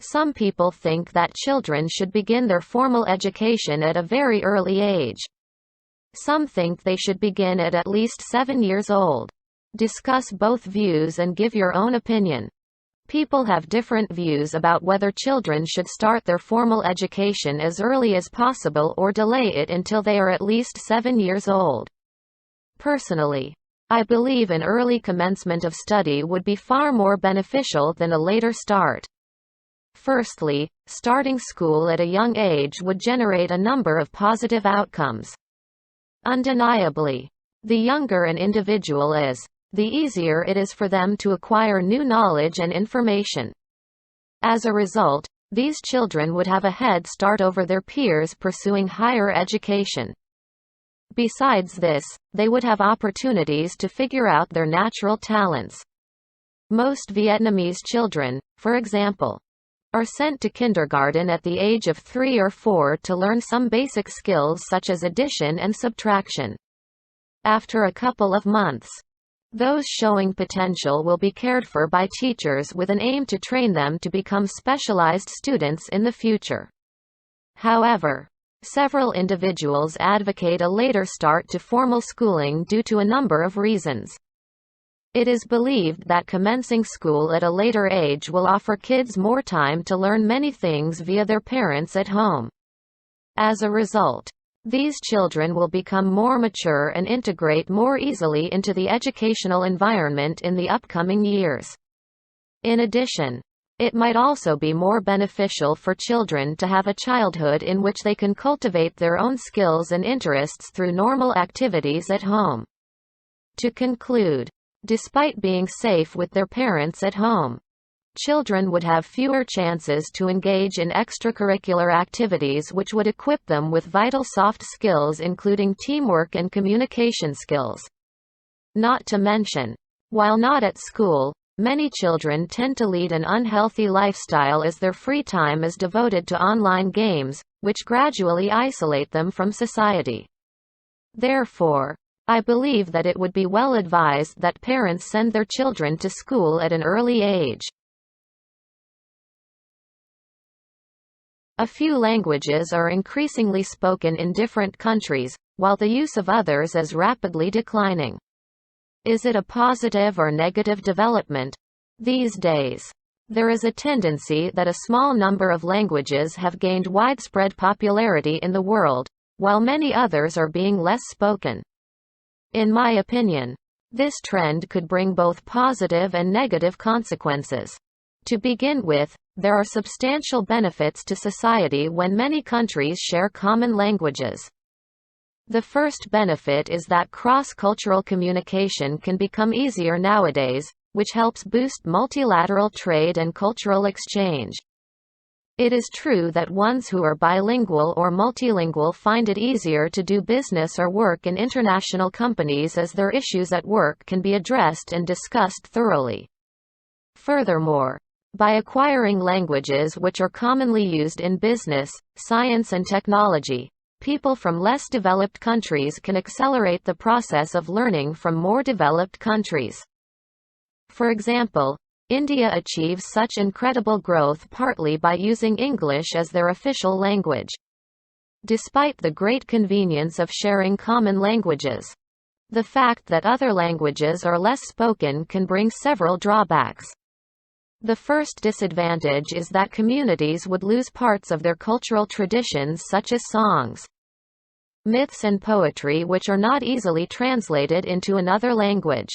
Some people think that children should begin their formal education at a very early age. Some think they should begin at least 7 years old. Discuss both views and give your own opinion. People have different views about whether children should start their formal education as early as possible or delay it until they are at least 7 years old. Personally, I believe an early commencement of study would be far more beneficial than a later start. Firstly, starting school at a young age would generate a number of positive outcomes. Undeniably, the younger an individual is, the easier it is for them to acquire new knowledge and information. As a result, these children would have a head start over their peers pursuing higher education. Besides this, they would have opportunities to figure out their natural talents. Most Vietnamese children, for example, are sent to kindergarten at the age of 3 or 4 to learn some basic skills such as addition and subtraction. After a couple of months, those showing potential will be cared for by teachers with an aim to train them to become specialized students in the future. However, several individuals advocate a later start to formal schooling due to a number of reasons. It is believed that commencing school at a later age will offer kids more time to learn many things via their parents at home. As a result, these children will become more mature and integrate more easily into the educational environment in the upcoming years. In addition, it might also be more beneficial for children to have a childhood in which they can cultivate their own skills and interests through normal activities at home. To conclude, despite being safe with their parents at home, children would have fewer chances to engage in extracurricular activities which would equip them with vital soft skills including teamwork and communication skills. Not to mention, while not at school, many children tend to lead an unhealthy lifestyle as their free time is devoted to online games, which gradually isolate them from society. Therefore, I believe that it would be well advised that parents send their children to school at an early age. A few languages are increasingly spoken in different countries, while the use of others is rapidly declining. Is it a positive or negative development? These days, there is a tendency that a small number of languages have gained widespread popularity in the world, while many others are being less spoken. In my opinion, this trend could bring both positive and negative consequences. To begin with, there are substantial benefits to society when many countries share common languages. The first benefit is that cross-cultural communication can become easier nowadays, which helps boost multilateral trade and cultural exchange. It is true that ones who are bilingual or multilingual find it easier to do business or work in international companies as their issues at work can be addressed and discussed thoroughly. Furthermore, by acquiring languages which are commonly used in business, science and technology, people from less developed countries can accelerate the process of learning from more developed countries. For example, India achieves such incredible growth partly by using English as their official language. Despite the great convenience of sharing common languages, the fact that other languages are less spoken can bring several drawbacks. The first disadvantage is that communities would lose parts of their cultural traditions such as songs, myths and poetry which are not easily translated into another language.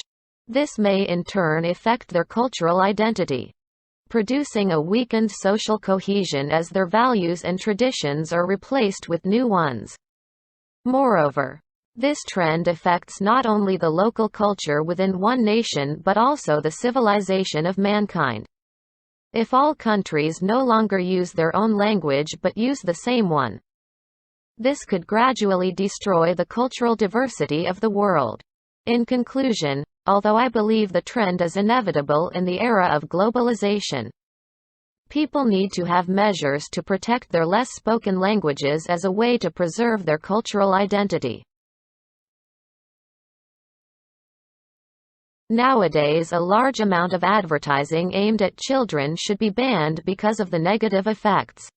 This may in turn affect their cultural identity, producing a weakened social cohesion as their values and traditions are replaced with new ones. Moreover, this trend affects not only the local culture within one nation but also the civilization of mankind. If all countries no longer use their own language but use the same one, this could gradually destroy the cultural diversity of the world. In conclusion, although I believe the trend is inevitable in the era of globalization, people need to have measures to protect their less spoken languages as a way to preserve their cultural identity. Nowadays, a large amount of advertising aimed at children should be banned because of the negative effects.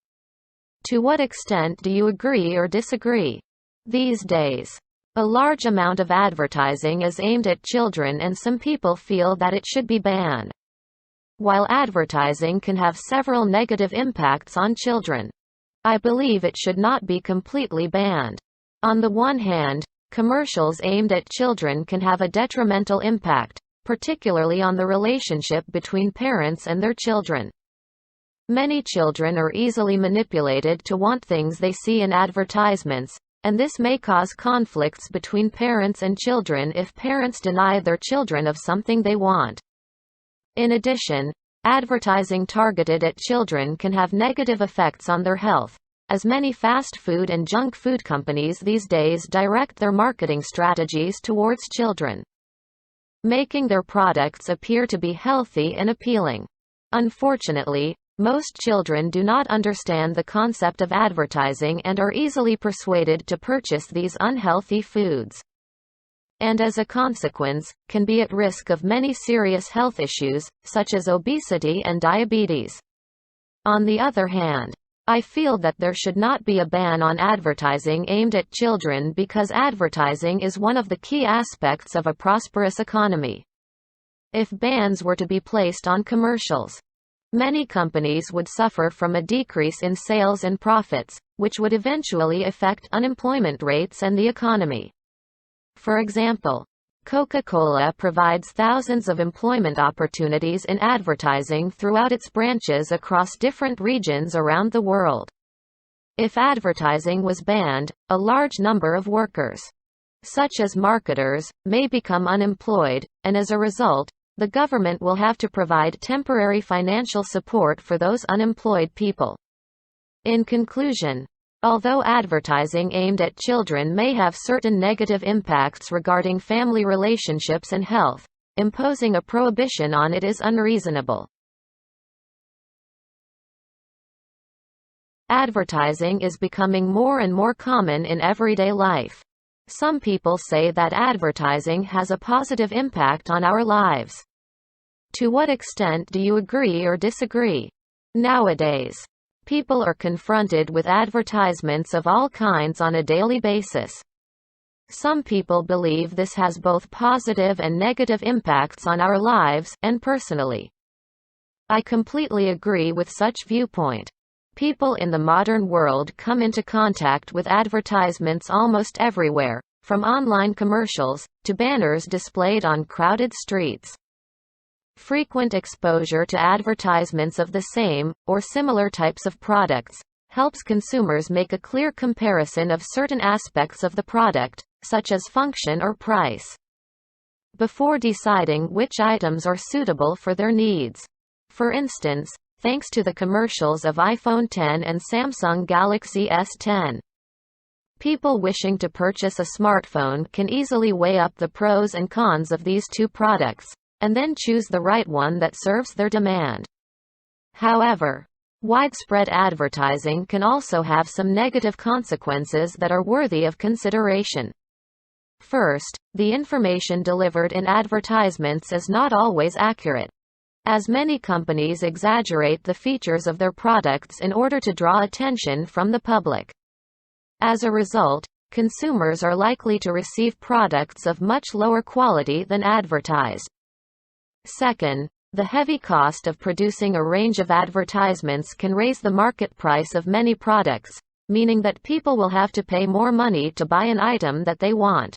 To what extent do you agree or disagree? These days, a large amount of advertising is aimed at children, and some people feel that it should be banned. While advertising can have several negative impacts on children, I believe it should not be completely banned. On the one hand, commercials aimed at children can have a detrimental impact, particularly on the relationship between parents and their children. Many children are easily manipulated to want things they see in advertisements, and this may cause conflicts between parents and children if parents deny their children of something they want. In addition, advertising targeted at children can have negative effects on their health, as many fast food and junk food companies these days direct their marketing strategies towards children, making their products appear to be healthy and appealing. Unfortunately, most children do not understand the concept of advertising and are easily persuaded to purchase these unhealthy foods, and as a consequence, can be at risk of many serious health issues, such as obesity and diabetes. On the other hand, I feel that there should not be a ban on advertising aimed at children because advertising is one of the key aspects of a prosperous economy. If bans were to be placed on commercials, many companies would suffer from a decrease in sales and profits, which would eventually affect unemployment rates and the economy. For example, Coca-Cola provides thousands of employment opportunities in advertising throughout its branches across different regions around the world. If advertising was banned, a large number of workers, such as marketers, may become unemployed, and as a result, the government will have to provide temporary financial support for those unemployed people. In conclusion, although advertising aimed at children may have certain negative impacts regarding family relationships and health, imposing a prohibition on it is unreasonable. Advertising is becoming more and more common in everyday life. Some people say that advertising has a positive impact on our lives. To what extent do you agree or disagree? Nowadays, people are confronted with advertisements of all kinds on a daily basis. Some people believe this has both positive and negative impacts on our lives, and personally, I completely agree with such viewpoint. People in the modern world come into contact with advertisements almost everywhere, from online commercials to banners displayed on crowded streets. Frequent exposure to advertisements of the same, or similar types of products, helps consumers make a clear comparison of certain aspects of the product, such as function or price, before deciding which items are suitable for their needs. For instance, thanks to the commercials of iPhone X and Samsung Galaxy S10, people wishing to purchase a smartphone can easily weigh up the pros and cons of these two products, and then choose the right one that serves their demand. However, widespread advertising can also have some negative consequences that are worthy of consideration. First, the information delivered in advertisements is not always accurate, as many companies exaggerate the features of their products in order to draw attention from the public. As a result, consumers are likely to receive products of much lower quality than advertised. Second, the heavy cost of producing a range of advertisements can raise the market price of many products, meaning that people will have to pay more money to buy an item that they want.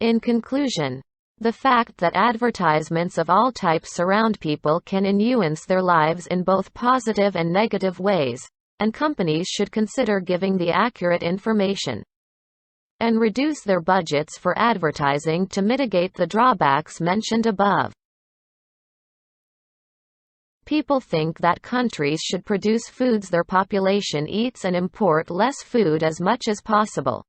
In conclusion, the fact that advertisements of all types surround people can influence their lives in both positive and negative ways, and companies should consider giving the accurate information and reduce their budgets for advertising to mitigate the drawbacks mentioned above. People think that countries should produce foods their population eats and import less food as much as possible.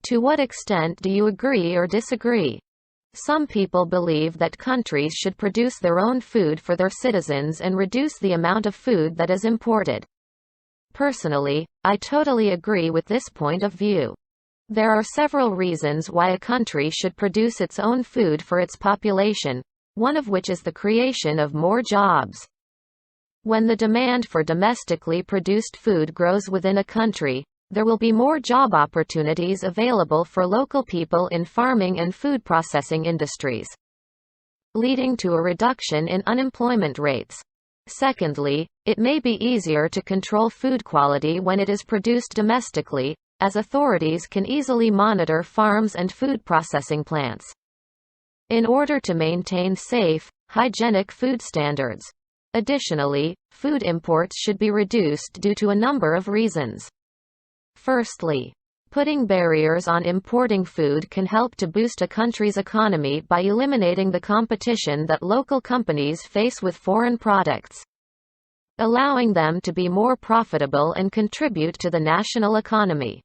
To what extent do you agree or disagree? Some people believe that countries should produce their own food for their citizens and reduce the amount of food that is imported. Personally, I totally agree with this point of view. There are several reasons why a country should produce its own food for its population, one of which is the creation of more jobs. When the demand for domestically produced food grows within a country, there will be more job opportunities available for local people in farming and food processing industries, leading to a reduction in unemployment rates. Secondly, it may be easier to control food quality when it is produced domestically, as authorities can easily monitor farms and food processing plants in order to maintain safe, hygienic food standards. Additionally, food imports should be reduced due to a number of reasons. Firstly, putting barriers on importing food can help to boost a country's economy by eliminating the competition that local companies face with foreign products, allowing them to be more profitable and contribute to the national economy.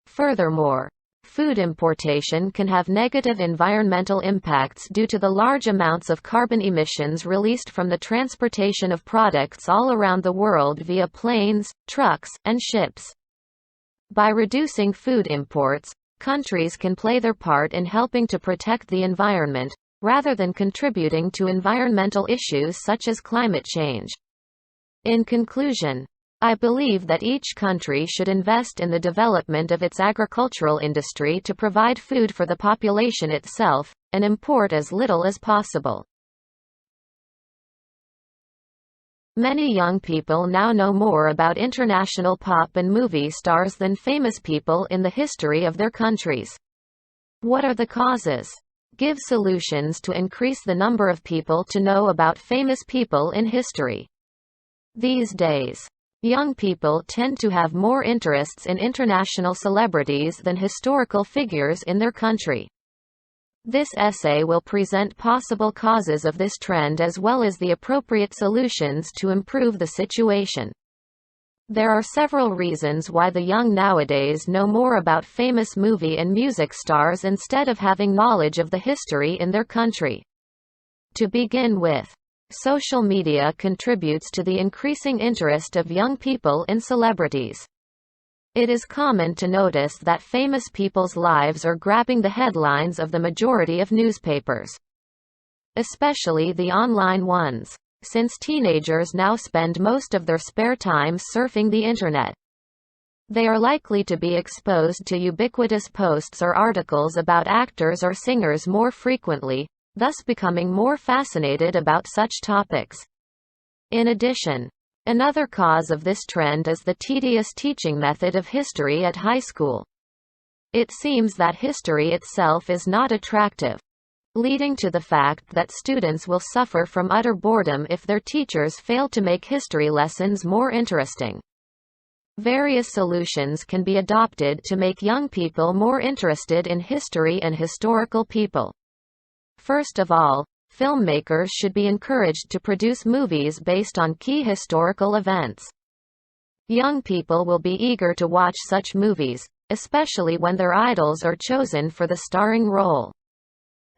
Furthermore, food importation can have negative environmental impacts due to the large amounts of carbon emissions released from the transportation of products all around the world via planes, trucks, and ships. By reducing food imports, countries can play their part in helping to protect the environment, rather than contributing to environmental issues such as climate change. In conclusion, I believe that each country should invest in the development of its agricultural industry to provide food for the population itself, and import as little as possible. Many young people now know more about international pop and movie stars than famous people in the history of their countries. What are the causes? Give solutions to increase the number of people to know about famous people in history. These days, young people tend to have more interests in international celebrities than historical figures in their country. This essay will present possible causes of this trend as well as the appropriate solutions to improve the situation. There are several reasons why the young nowadays know more about famous movie and music stars instead of having knowledge of the history in their country. To begin with, social media contributes to the increasing interest of young people in celebrities. It is common to notice that famous people's lives are grabbing the headlines of the majority of newspapers, especially the online ones, since teenagers now spend most of their spare time surfing the internet. They are likely to be exposed to ubiquitous posts or articles about actors or singers more frequently, thus becoming more fascinated about such topics. In addition, another cause of this trend is the tedious teaching method of history at high school. It seems that history itself is not attractive, leading to the fact that students will suffer from utter boredom if their teachers fail to make history lessons more interesting. Various solutions can be adopted to make young people more interested in history and historical people. First of all, filmmakers should be encouraged to produce movies based on key historical events. Young people will be eager to watch such movies, especially when their idols are chosen for the starring role.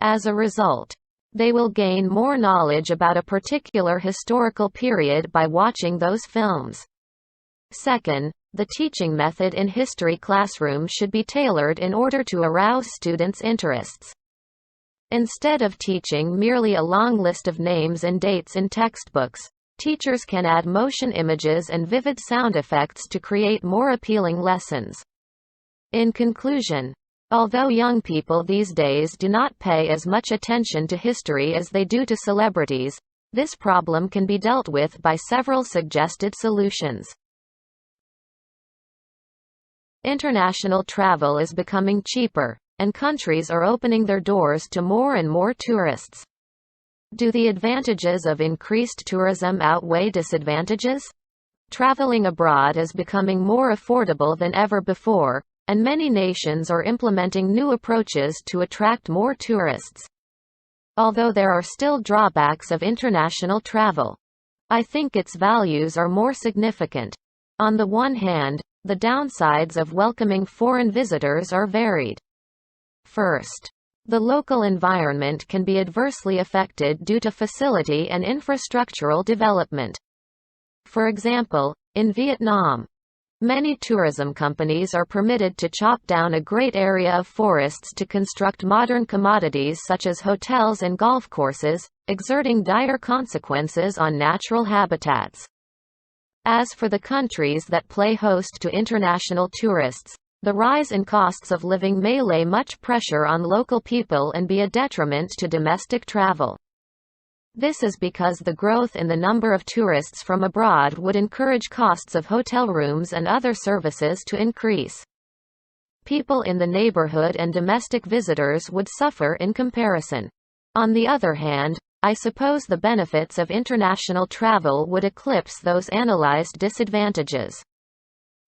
As a result, they will gain more knowledge about a particular historical period by watching those films. Second, the teaching method in history classrooms should be tailored in order to arouse students' interests. Instead of teaching merely a long list of names and dates in textbooks, teachers can add motion images and vivid sound effects to create more appealing lessons. In conclusion, although young people these days do not pay as much attention to history as they do to celebrities, this problem can be dealt with by several suggested solutions. International travel is becoming cheaper, and countries are opening their doors to more and more tourists. Do the advantages of increased tourism outweigh disadvantages? Traveling abroad is becoming more affordable than ever before, and many nations are implementing new approaches to attract more tourists. Although there are still drawbacks of international travel, I think its values are more significant. On the one hand, the downsides of welcoming foreign visitors are varied. First, the local environment can be adversely affected due to facility and infrastructural development. For example, in Vietnam, Many tourism companies are permitted to chop down a great area of forests to construct modern commodities such as hotels and golf courses, exerting dire consequences on natural habitats. As for the countries that play host to international tourists, the rise in costs of living may lay much pressure on local people and be a detriment to domestic travel. This is because the growth in the number of tourists from abroad would encourage costs of hotel rooms and other services to increase. People in the neighborhood and domestic visitors would suffer in comparison. On the other hand, I suppose the benefits of international travel would eclipse those analyzed disadvantages.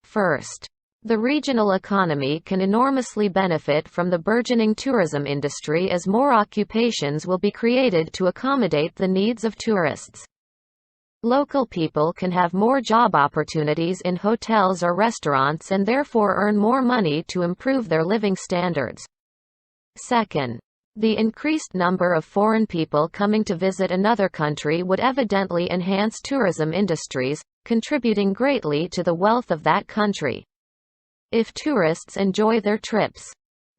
First, the regional economy can enormously benefit from the burgeoning tourism industry as more occupations will be created to accommodate the needs of tourists. Local people can have more job opportunities in hotels or restaurants and therefore earn more money to improve their living standards. Second, the increased number of foreign people coming to visit another country would evidently enhance tourism industries, contributing greatly to the wealth of that country. If tourists enjoy their trips,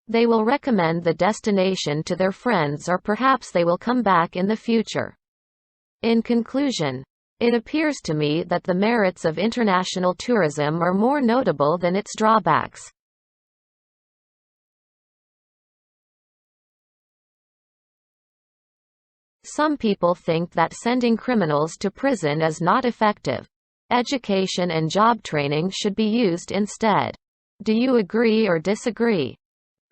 they will recommend the destination to their friends, or perhaps they will come back in the future. In conclusion, it appears to me that the merits of international tourism are more notable than its drawbacks. Some people think that sending criminals to prison is not effective. Education and job training should be used instead. Do you agree or disagree?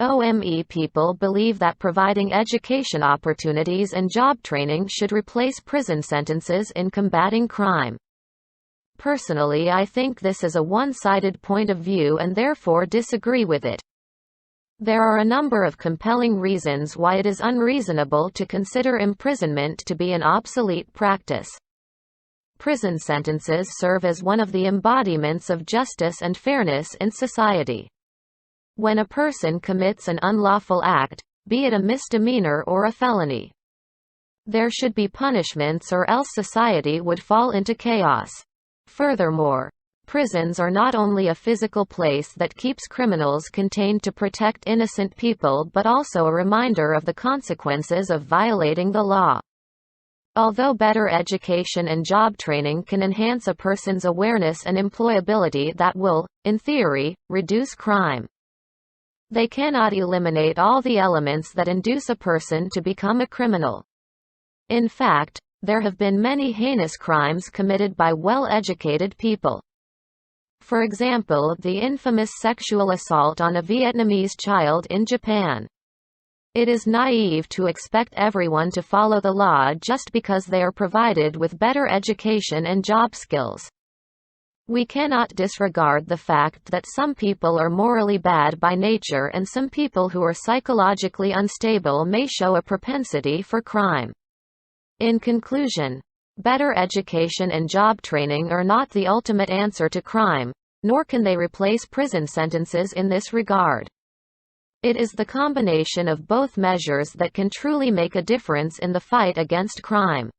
OME people believe that providing education opportunities and job training should replace prison sentences in combating crime. Personally, I think this is a one-sided point of view and therefore disagree with it. There are a number of compelling reasons why it is unreasonable to consider imprisonment to be an obsolete practice. Prison sentences serve as one of the embodiments of justice and fairness in society. When a person commits an unlawful act, be it a misdemeanor or a felony, there should be punishments, or else society would fall into chaos. Furthermore, prisons are not only a physical place that keeps criminals contained to protect innocent people, but also a reminder of the consequences of violating the law. Although better education and job training can enhance a person's awareness and employability, that will, in theory, reduce crime. They cannot eliminate all the elements that induce a person to become a criminal. In fact, there have been many heinous crimes committed by well-educated people. For example, the infamous sexual assault on a Vietnamese child in Japan. It is naive to expect everyone to follow the law just because they are provided with better education and job skills. We cannot disregard the fact that some people are morally bad by nature and some people who are psychologically unstable may show a propensity for crime. In conclusion, better education and job training are not the ultimate answer to crime, nor can they replace prison sentences in this regard. It is the combination of both measures that can truly make a difference in the fight against crime.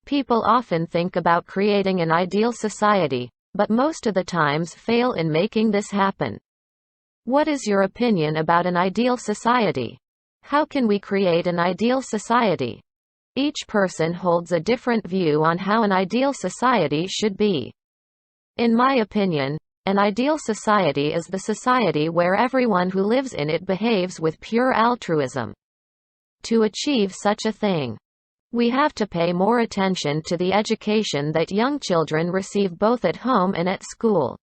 People often think about creating an ideal society, but most of the times fail in making this happen. What is your opinion about an ideal society? How can we create an ideal society? Each person holds a different view on how an ideal society should be. In my opinion, an ideal society is the society where everyone who lives in it behaves with pure altruism. To achieve such a thing, we have to pay more attention to the education that young children receive both at home and at school.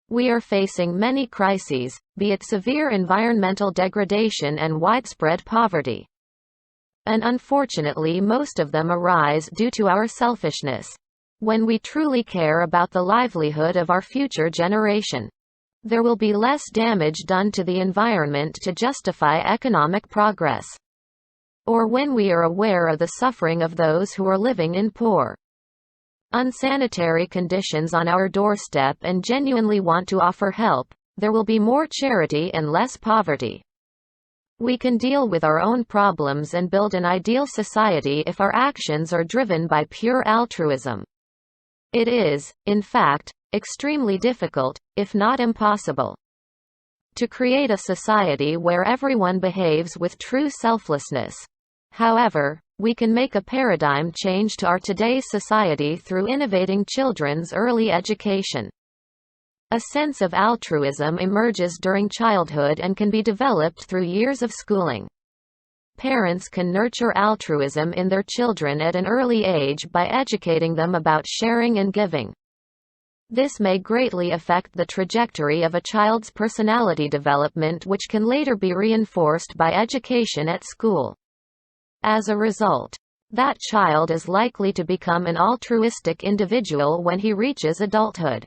We are facing many crises, be it severe environmental degradation and widespread poverty. And unfortunately, most of them arise due to our selfishness. When we truly care about the livelihood of our future generation, there will be less damage done to the environment to justify economic progress. Or when we are aware of the suffering of those who are living in poor, unsanitary conditions on our doorstep and genuinely want to offer help, there will be more charity and less poverty. We can deal with our own problems and build an ideal society if our actions are driven by pure altruism. It is, in fact, extremely difficult, if not impossible, to create a society where everyone behaves with true selflessness. However, we can make a paradigm change to our today's society through innovating children's early education. A sense of altruism emerges during childhood and can be developed through years of schooling. Parents can nurture altruism in their children at an early age by educating them about sharing and giving. This may greatly affect the trajectory of a child's personality development, which can later be reinforced by education at school. As a result, that child is likely to become an altruistic individual when he reaches adulthood.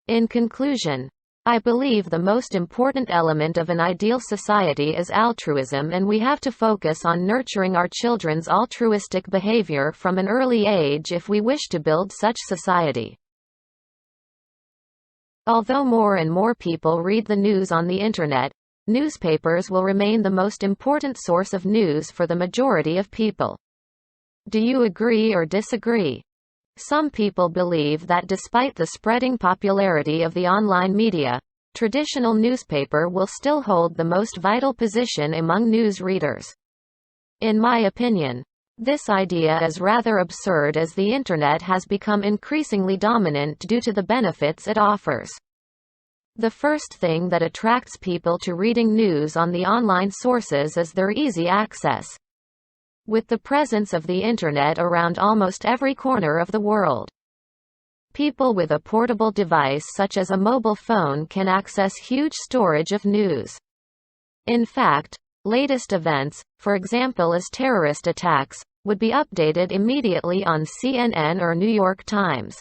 In conclusion, I believe the most important element of an ideal society is altruism, and we have to focus on nurturing our children's altruistic behavior from an early age if we wish to build such society. Although more and more people read the news on the Internet, newspapers will remain the most important source of news for the majority of people. Do you agree or disagree? Some people believe that despite the spreading popularity of the online media, traditional newspaper will still hold the most vital position among news readers. In my opinion, this idea is rather absurd, as the Internet has become increasingly dominant due to the benefits it offers. The first thing that attracts people to reading news on the online sources is their easy access. With the presence of the Internet around almost every corner of the world, people with a portable device such as a mobile phone can access huge storage of news. In fact, latest events, for example as terrorist attacks, would be updated immediately on CNN or New York Times.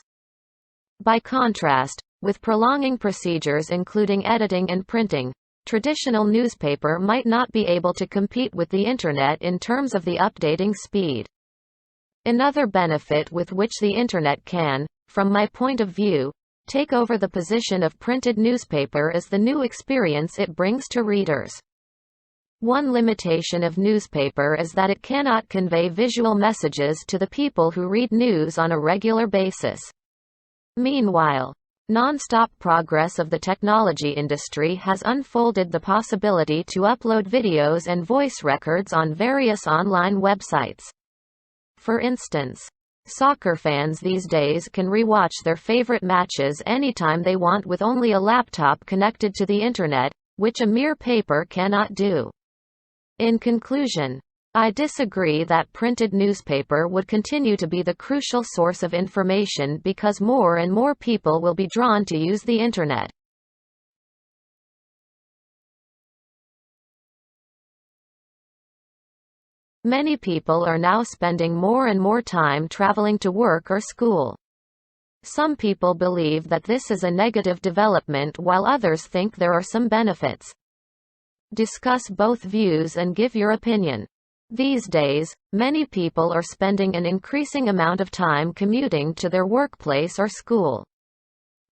By contrast, with prolonging procedures including editing and printing, traditional newspaper might not be able to compete with the Internet in terms of the updating speed. Another benefit with which the Internet can, from my point of view, take over the position of printed newspaper is the new experience it brings to readers. One limitation of newspaper is that it cannot convey visual messages to the people who read news on a regular basis. Meanwhile, non-stop progress of the technology industry has unfolded the possibility to upload videos and voice records on various online websites. For instance, soccer fans these days can rewatch their favorite matches anytime they want with only a laptop connected to the Internet, which a mere paper cannot do. In conclusion, I disagree that printed newspaper would continue to be the crucial source of information because more and more people will be drawn to use the Internet. Many people are now spending more and more time traveling to work or school. Some people believe that this is a negative development while others think there are some benefits. Discuss both views and give your opinion. These days, many people are spending an increasing amount of time commuting to their workplace or school.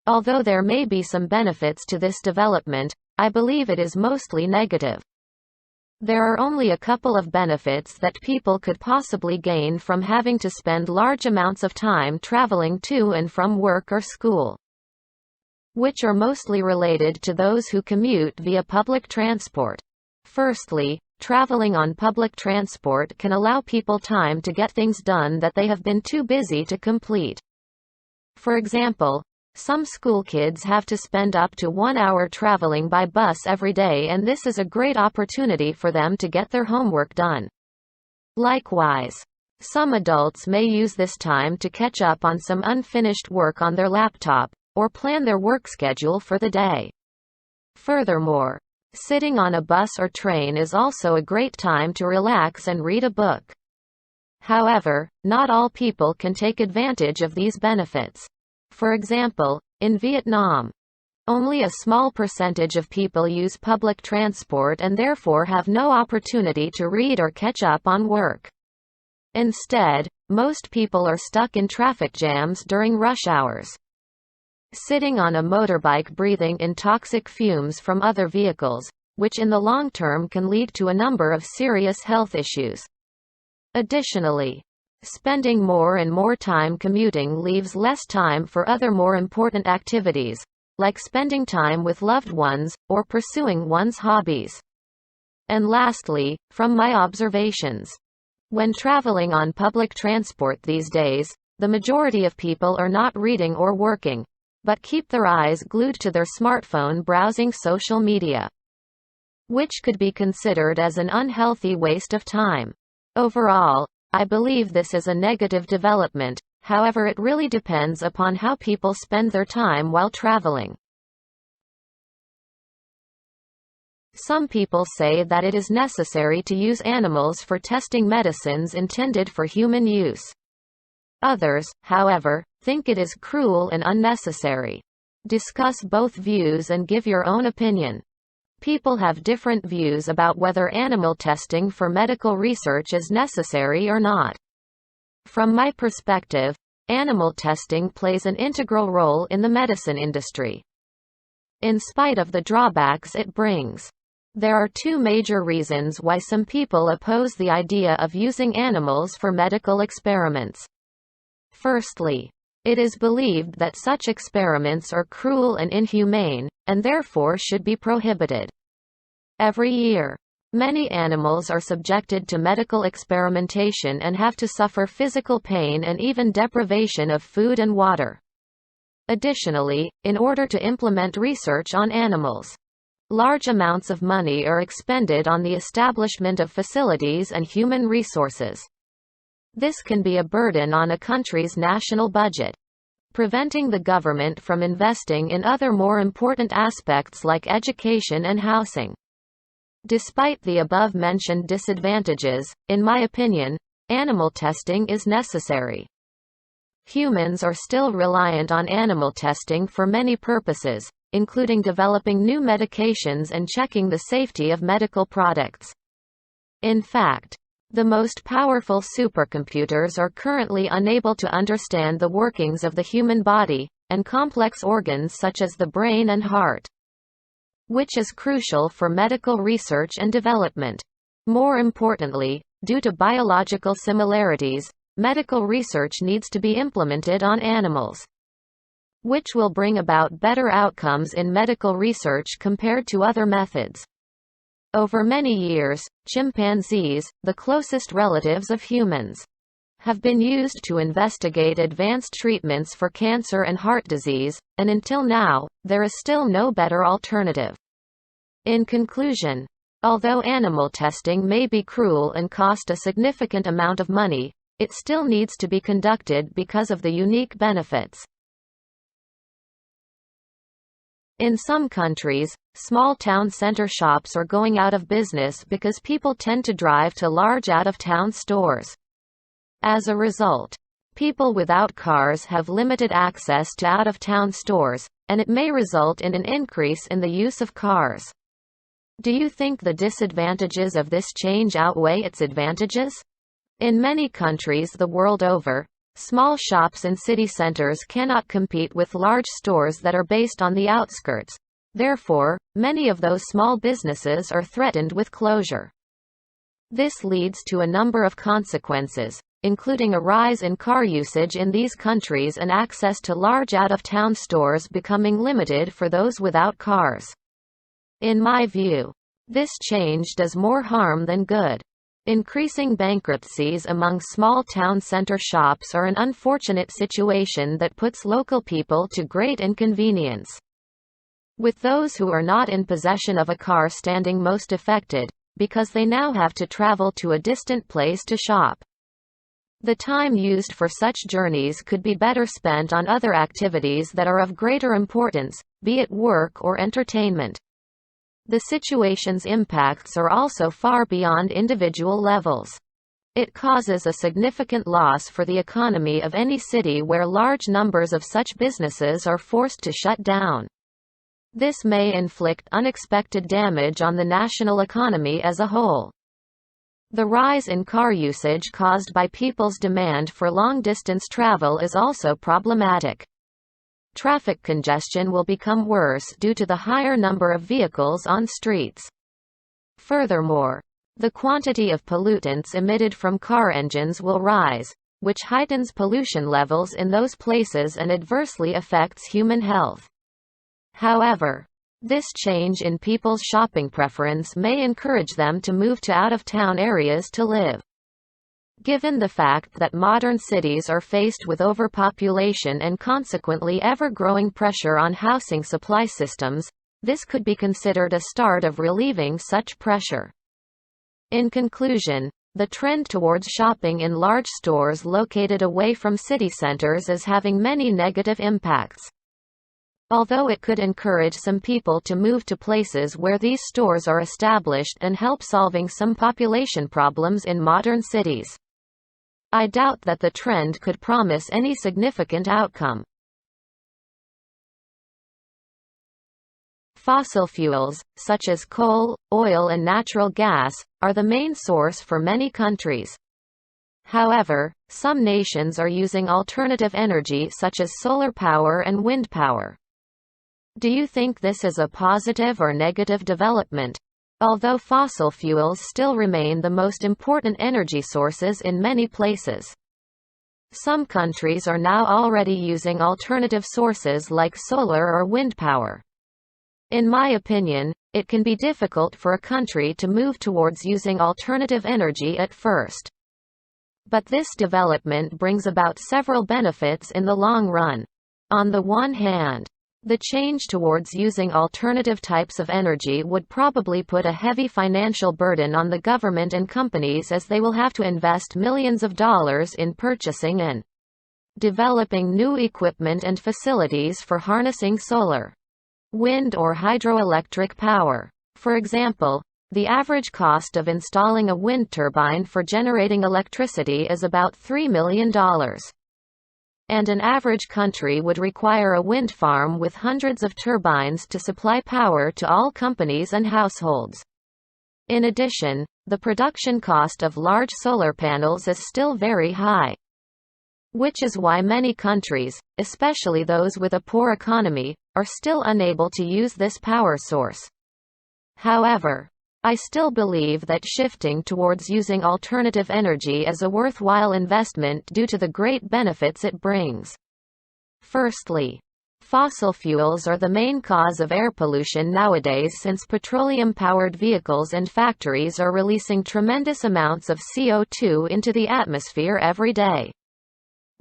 Although there may be some benefits to this development, I believe it is mostly negative. There are only a couple of benefits that people could possibly gain from having to spend large amounts of time traveling to and from work or school, which are mostly related to those who commute via public transport. Firstly, traveling on public transport can allow people time to get things done that they have been too busy to complete. For example, some school kids have to spend up to 1 hour traveling by bus every day, and this is a great opportunity for them to get their homework done. Likewise, some adults may use this time to catch up on some unfinished work on their laptop, or plan their work schedule for the day. Furthermore, sitting on a bus or train is also a great time to relax and read a book. However, not all people can take advantage of these benefits. For example, in Vietnam, only a small percentage of people use public transport and therefore have no opportunity to read or catch up on work. Instead, most people are stuck in traffic jams during rush hours, sitting on a motorbike breathing in toxic fumes from other vehicles, which in the long term can lead to a number of serious health issues. Additionally, Spending more and more time commuting leaves less time for other more important activities, like spending time with loved ones, or pursuing one's hobbies. And lastly, from my observations, when traveling on public transport these days, the majority of people are not reading or working, but keep their eyes glued to their smartphone browsing social media, which could be considered as an unhealthy waste of time. Overall, I believe this is a negative development, however it really depends upon how people spend their time while traveling. Some people say that it is necessary to use animals for testing medicines intended for human use. Others, however, think it is cruel and unnecessary. Discuss both views and give your own opinion. People have different views about whether animal testing for medical research is necessary or not. From my perspective, animal testing plays an integral role in the medicine industry, in spite of the drawbacks it brings. There are two major reasons why some people oppose the idea of using animals for medical experiments. Firstly, it is believed that such experiments are cruel and inhumane, and therefore should be prohibited. Every year, many animals are subjected to medical experimentation and have to suffer physical pain and even deprivation of food and water. Additionally, in order to implement research on animals, large amounts of money are expended on the establishment of facilities and human resources. This can be a burden on a country's national budget, preventing the government from investing in other more important aspects like education and housing. Despite the above-mentioned disadvantages, in my opinion, animal testing is necessary. Humans are still reliant on animal testing for many purposes, including developing new medications and checking the safety of medical products. In fact, the most powerful supercomputers are currently unable to understand the workings of the human body, and complex organs such as the brain and heart, which is crucial for medical research and development. More importantly, due to biological similarities, medical research needs to be implemented on animals, which will bring about better outcomes in medical research compared to other methods. Over many years, chimpanzees, the closest relatives of humans, have been used to investigate advanced treatments for cancer and heart disease, and until now, there is still no better alternative. In conclusion, although animal testing may be cruel and cost a significant amount of money, it still needs to be conducted because of the unique benefits. In some countries, small town center shops are going out of business because people tend to drive to large out-of-town stores. As a result, people without cars have limited access to out-of-town stores, and it may result in an increase in the use of cars. Do you think the disadvantages of this change outweigh its advantages? In many countries the world over, small shops in city centers cannot compete with large stores that are based on the outskirts. Therefore, many of those small businesses are threatened with closure. This leads to a number of consequences, including a rise in car usage in these countries and access to large out-of-town stores becoming limited for those without cars. In my view, this change does more harm than good. Increasing bankruptcies among small town center shops are an unfortunate situation that puts local people to great inconvenience, with those who are not in possession of a car standing most affected, because they now have to travel to a distant place to shop. The time used for such journeys could be better spent on other activities that are of greater importance, be it work or entertainment. The situation's impacts are also far beyond individual levels. It causes a significant loss for the economy of any city where large numbers of such businesses are forced to shut down. This may inflict unexpected damage on the national economy as a whole. The rise in car usage caused by people's demand for long-distance travel is also problematic. Traffic congestion will become worse due to the higher number of vehicles on streets. Furthermore, the quantity of pollutants emitted from car engines will rise, which heightens pollution levels in those places and adversely affects human health. However, this change in people's shopping preference may encourage them to move to out-of-town areas to live. Given the fact that modern cities are faced with overpopulation and consequently ever-growing pressure on housing supply systems, this could be considered a start of relieving such pressure. In conclusion, the trend towards shopping in large stores located away from city centers is having many negative impacts. Although it could encourage some people to move to places where these stores are established and help solving some population problems in modern cities, I doubt that the trend could promise any significant outcome. Fossil fuels, such as coal, oil and natural gas, are the main source for many countries. However, some nations are using alternative energy such as solar power and wind power. Do you think this is a positive or negative development? Although fossil fuels still remain the most important energy sources in many places, some countries are now already using alternative sources like solar or wind power. In my opinion, it can be difficult for a country to move towards using alternative energy at first. But this development brings about several benefits in the long run. On the one hand, the change towards using alternative types of energy would probably put a heavy financial burden on the government and companies, as they will have to invest millions of dollars in purchasing and developing new equipment and facilities for harnessing solar, wind or hydroelectric power. For example, the average cost of installing a wind turbine for generating electricity is about $3 million. And an average country would require a wind farm with hundreds of turbines to supply power to all companies and households. In addition, the production cost of large solar panels is still very high, which is why many countries, especially those with a poor economy, are still unable to use this power source. However, I still believe that shifting towards using alternative energy is a worthwhile investment due to the great benefits it brings. Firstly, fossil fuels are the main cause of air pollution nowadays, since petroleum-powered vehicles and factories are releasing tremendous amounts of CO2 into the atmosphere every day.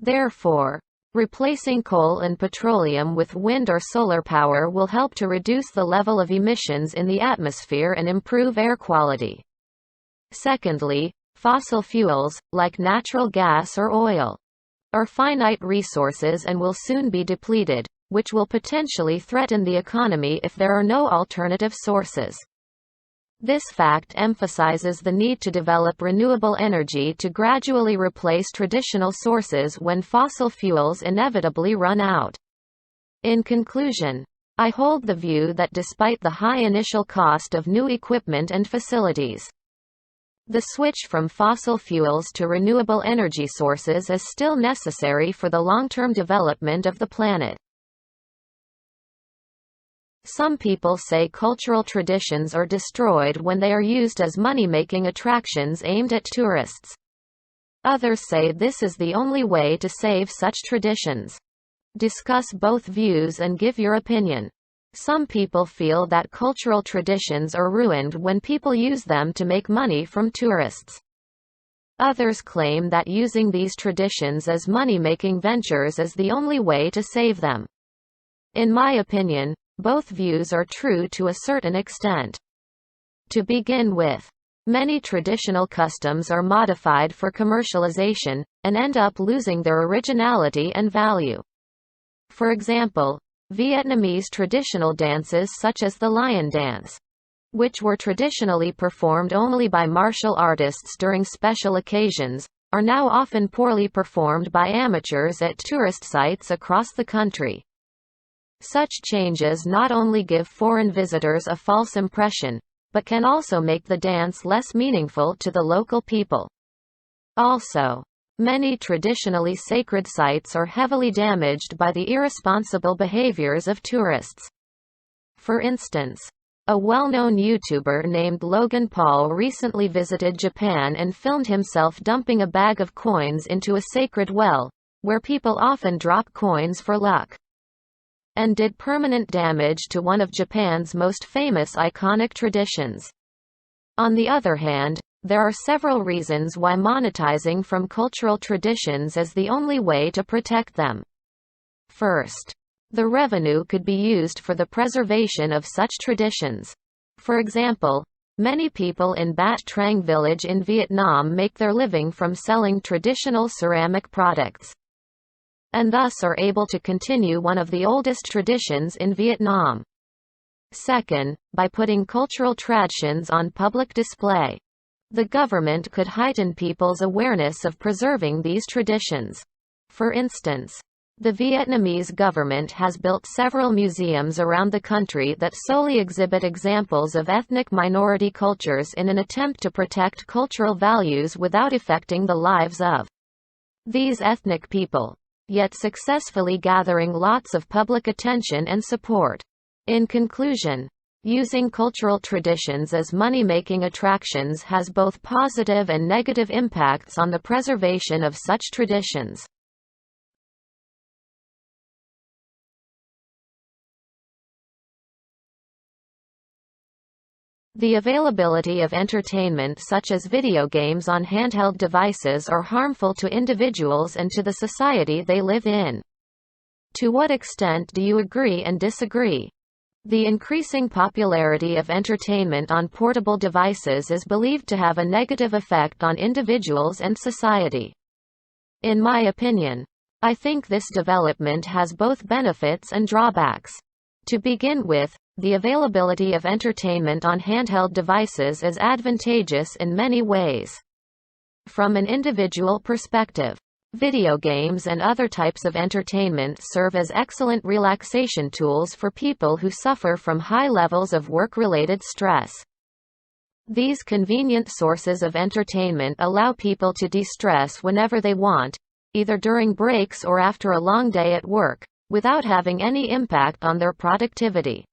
Therefore, replacing coal and petroleum with wind or solar power will help to reduce the level of emissions in the atmosphere and improve air quality. Secondly, fossil fuels, like natural gas or oil, are finite resources and will soon be depleted, which will potentially threaten the economy if there are no alternative sources. This fact emphasizes the need to develop renewable energy to gradually replace traditional sources when fossil fuels inevitably run out. In conclusion, I hold the view that despite the high initial cost of new equipment and facilities, the switch from fossil fuels to renewable energy sources is still necessary for the long-term development of the planet. Some people say cultural traditions are destroyed when they are used as money-making attractions aimed at tourists. Others say this is the only way to save such traditions. Discuss both views and give your opinion. Some people feel that cultural traditions are ruined when people use them to make money from tourists. Others claim that using these traditions as money-making ventures is the only way to save them. In my opinion, both views are true to a certain extent. To begin with, many traditional customs are modified for commercialization, and end up losing their originality and value. For example, Vietnamese traditional dances such as the lion dance, which were traditionally performed only by martial artists during special occasions, are now often poorly performed by amateurs at tourist sites across the country. Such changes not only give foreign visitors a false impression, but can also make the dance less meaningful to the local people. Also, many traditionally sacred sites are heavily damaged by the irresponsible behaviors of tourists. For instance, A well-known YouTuber named Logan Paul recently visited Japan and filmed himself dumping a bag of coins into a sacred well, where people often drop coins for luck, and did permanent damage to one of Japan's most famous iconic traditions. On the other hand, there are several reasons why monetizing from cultural traditions is the only way to protect them. First, the revenue could be used for the preservation of such traditions. For example, many people in Bat Trang village in Vietnam make their living from selling traditional ceramic products, and thus are able to continue one of the oldest traditions in Vietnam. Second, by putting cultural traditions on public display, the government could heighten people's awareness of preserving these traditions. For instance, the Vietnamese government has built several museums around the country that solely exhibit examples of ethnic minority cultures in an attempt to protect cultural values without affecting the lives of these ethnic people, yet successfully gathering lots of public attention and support. In conclusion, using cultural traditions as money-making attractions has both positive and negative impacts on the preservation of such traditions. The availability of entertainment such as video games on handheld devices are harmful to individuals and to the society they live in. To what extent do you agree and disagree? The increasing popularity of entertainment on portable devices is believed to have a negative effect on individuals and society. In my opinion, I think this development has both benefits and drawbacks. To begin with, the availability of entertainment on handheld devices is advantageous in many ways. From an individual perspective, video games and other types of entertainment serve as excellent relaxation tools for people who suffer from high levels of work-related stress. These convenient sources of entertainment allow people to de-stress whenever they want, either during breaks or after a long day at work, without having any impact on their productivity.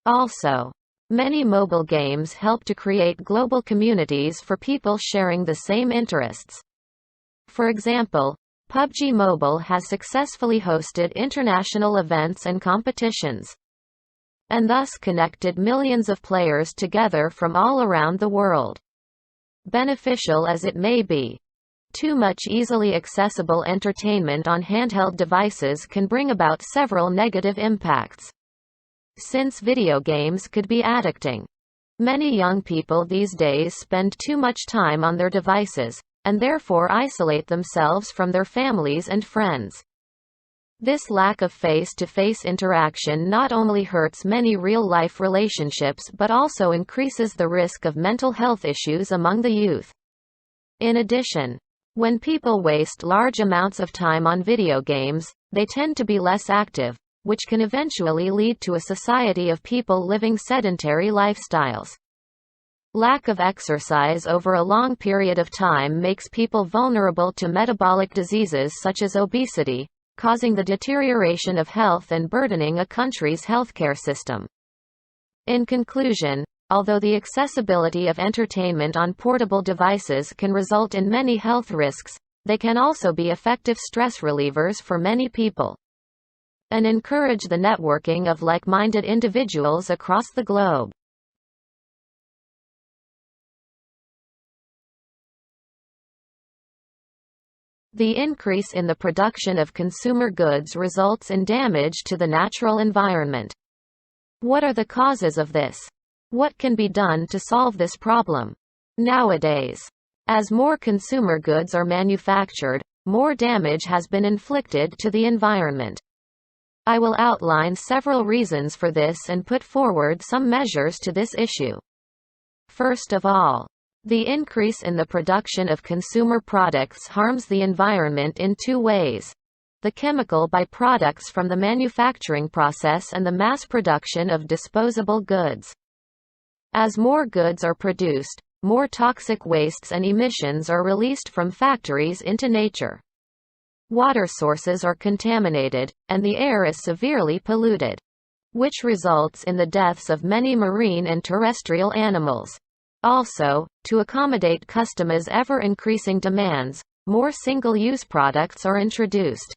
Also, many mobile games help to create global communities for people sharing the same interests. For example, PUBG Mobile has successfully hosted international events and competitions, and thus connected millions of players together from all around the world. Beneficial as it may be, too much easily accessible entertainment on handheld devices can bring about several negative impacts. Since video games could be addicting, many young people these days spend too much time on their devices, and therefore isolate themselves from their families and friends. This lack of face-to-face interaction not only hurts many real-life relationships but also increases the risk of mental health issues among the youth. In addition, when people waste large amounts of time on video games, they tend to be less active, which can eventually lead to a society of people living sedentary lifestyles. Lack of exercise over a long period of time makes people vulnerable to metabolic diseases such as obesity, causing the deterioration of health and burdening a country's healthcare system. In conclusion, although the accessibility of entertainment on portable devices can result in many health risks, they can also be effective stress relievers for many people, and encourage the networking of like-minded individuals across the globe. The increase in the production of consumer goods results in damage to the natural environment. What are the causes of this? What can be done to solve this problem? Nowadays, as more consumer goods are manufactured, more damage has been inflicted to the environment. I will outline several reasons for this and put forward some measures to this issue. First of all, the increase in the production of consumer products harms the environment in two ways: the chemical byproducts from the manufacturing process and the mass production of disposable goods. As more goods are produced, more toxic wastes and emissions are released from factories into nature. Water sources are contaminated, and the air is severely polluted. which results in the deaths of many marine and terrestrial animals. Also, to accommodate customers' ever-increasing demands, more single-use products are introduced,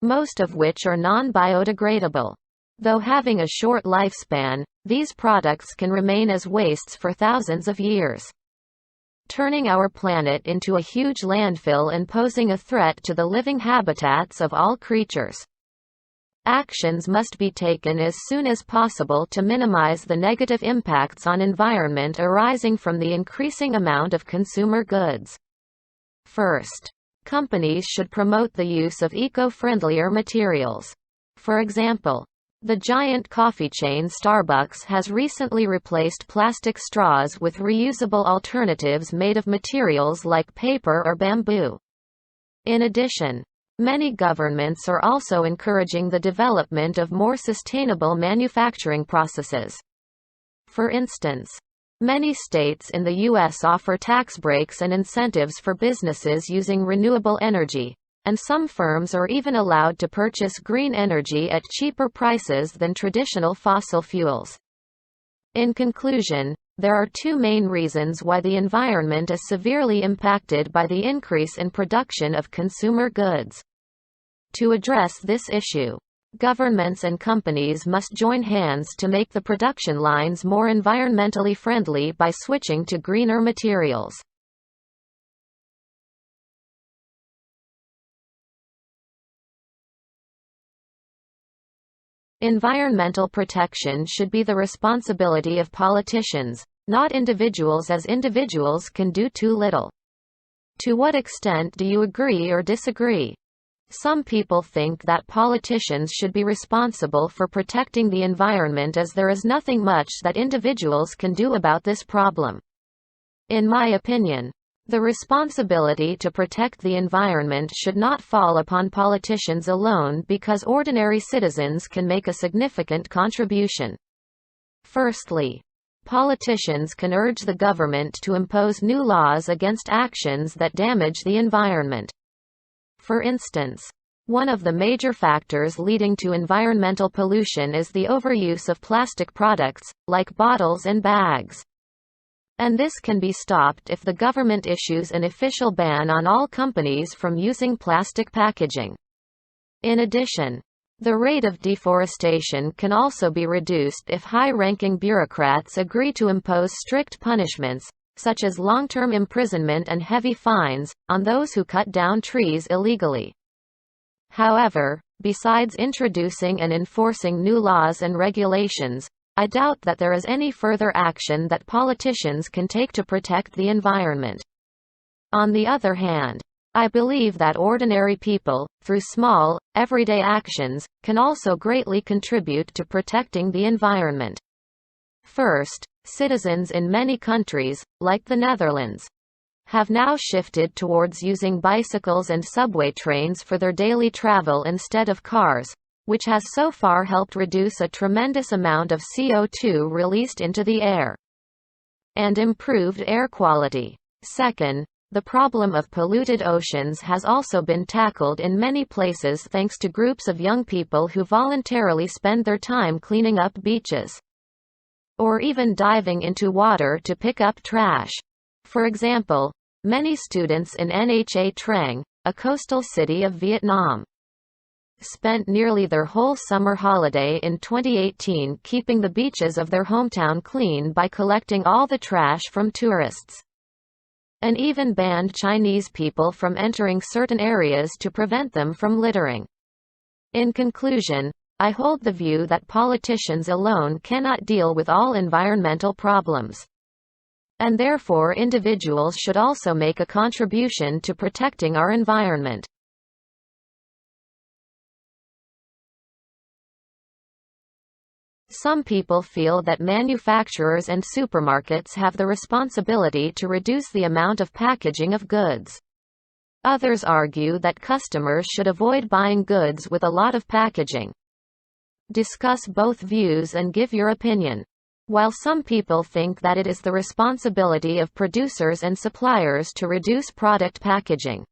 most of which are non-biodegradable. Though having a short lifespan, these products can remain as wastes for thousands of years, turning our planet into a huge landfill and posing a threat to the living habitats of all creatures. Actions must be taken as soon as possible to minimize the negative impacts on environment arising from the increasing amount of consumer goods. First, companies should promote the use of eco-friendlier materials. For example, the giant coffee chain Starbucks has recently replaced plastic straws with reusable alternatives made of materials like paper or bamboo. In addition, many governments are also encouraging the development of more sustainable manufacturing processes. For instance, many states in the U.S. offer tax breaks and incentives for businesses using renewable energy, and some firms are even allowed to purchase green energy at cheaper prices than traditional fossil fuels. In conclusion, there are two main reasons why the environment is severely impacted by the increase in production of consumer goods. To address this issue, governments and companies must join hands to make the production lines more environmentally friendly by switching to greener materials. Environmental protection should be the responsibility of politicians, not individuals, as individuals can do too little. To what extent do you agree or disagree? Some people think that politicians should be responsible for protecting the environment, as there is nothing much that individuals can do about this problem. In my opinion, the responsibility to protect the environment should not fall upon politicians alone, because ordinary citizens can make a significant contribution. Firstly, politicians can urge the government to impose new laws against actions that damage the environment. For instance, one of the major factors leading to environmental pollution is the overuse of plastic products, like bottles and bags. And this can be stopped if the government issues an official ban on all companies from using plastic packaging. In addition, the rate of deforestation can also be reduced if high-ranking bureaucrats agree to impose strict punishments, such as long-term imprisonment and heavy fines, on those who cut down trees illegally. However, besides introducing and enforcing new laws and regulations, I doubt that there is any further action that politicians can take to protect the environment. On the other hand, I believe that ordinary people, through small, everyday actions, can also greatly contribute to protecting the environment. First, citizens in many countries, like the Netherlands, have now shifted towards using bicycles and subway trains for their daily travel instead of cars, which has so far helped reduce a tremendous amount of CO2 released into the air and improved air quality. Second, the problem of polluted oceans has also been tackled in many places thanks to groups of young people who voluntarily spend their time cleaning up beaches, or even diving into water to pick up trash. For example, many students in Nha Trang, a coastal city of Vietnam, spent nearly their whole summer holiday in 2018 keeping the beaches of their hometown clean by collecting all the trash from tourists, and even banned Chinese people from entering certain areas to prevent them from littering. In conclusion, I hold the view that politicians alone cannot deal with all environmental problems, and therefore individuals should also make a contribution to protecting our environment. Some people feel that manufacturers and supermarkets have the responsibility to reduce the amount of packaging of goods. Others argue that customers should avoid buying goods with a lot of packaging. Discuss both views and give your opinion. While some people think that it is the responsibility of producers and suppliers to reduce product packaging,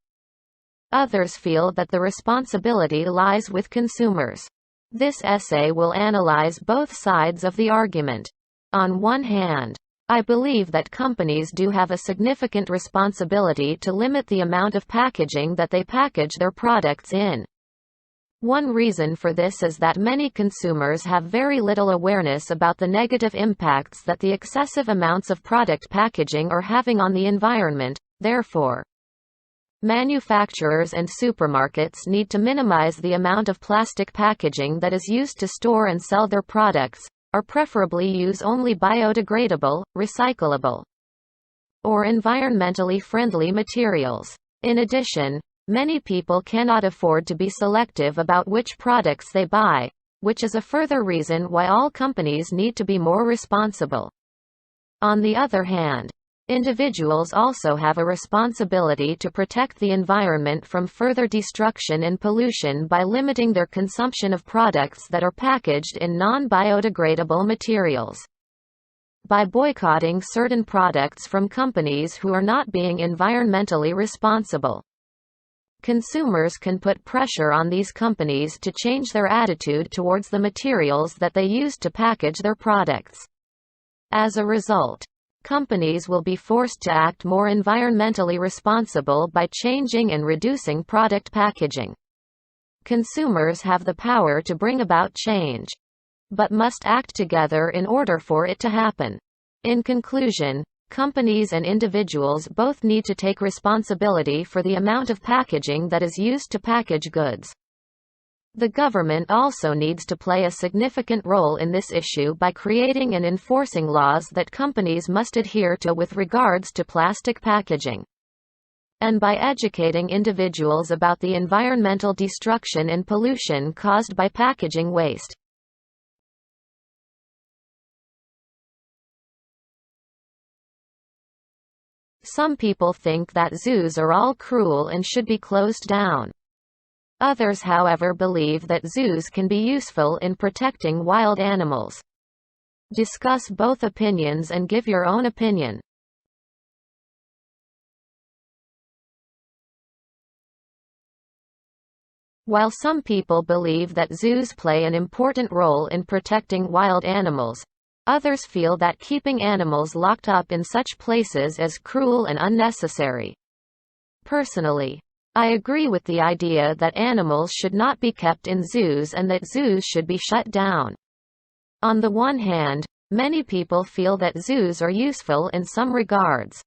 others feel that the responsibility lies with consumers. This essay will analyze both sides of the argument. On one hand, I believe that companies do have a significant responsibility to limit the amount of packaging that they package their products in. One reason for this is that many consumers have very little awareness about the negative impacts that the excessive amounts of product packaging are having on the environment. Therefore, manufacturers and supermarkets need to minimize the amount of plastic packaging that is used to store and sell their products, or preferably use only biodegradable, recyclable, or environmentally friendly materials. In addition, many people cannot afford to be selective about which products they buy, which is a further reason why all companies need to be more responsible. On the other hand, individuals also have a responsibility to protect the environment from further destruction and pollution by limiting their consumption of products that are packaged in non-biodegradable materials. By boycotting certain products from companies who are not being environmentally responsible, consumers can put pressure on these companies to change their attitude towards the materials that they use to package their products. As a result, companies will be forced to act more environmentally responsible by changing and reducing product packaging. Consumers have the power to bring about change, but must act together in order for it to happen. In conclusion, companies and individuals both need to take responsibility for the amount of packaging that is used to package goods. The government also needs to play a significant role in this issue by creating and enforcing laws that companies must adhere to with regards to plastic packaging, and by educating individuals about the environmental destruction and pollution caused by packaging waste. Some people think that zoos are all cruel and should be closed down. Others, however, believe that zoos can be useful in protecting wild animals. Discuss both opinions and give your own opinion. While some people believe that zoos play an important role in protecting wild animals, others feel that keeping animals locked up in such places is cruel and unnecessary. Personally, I agree with the idea that animals should not be kept in zoos and that zoos should be shut down. On the one hand, many people feel that zoos are useful in some regards.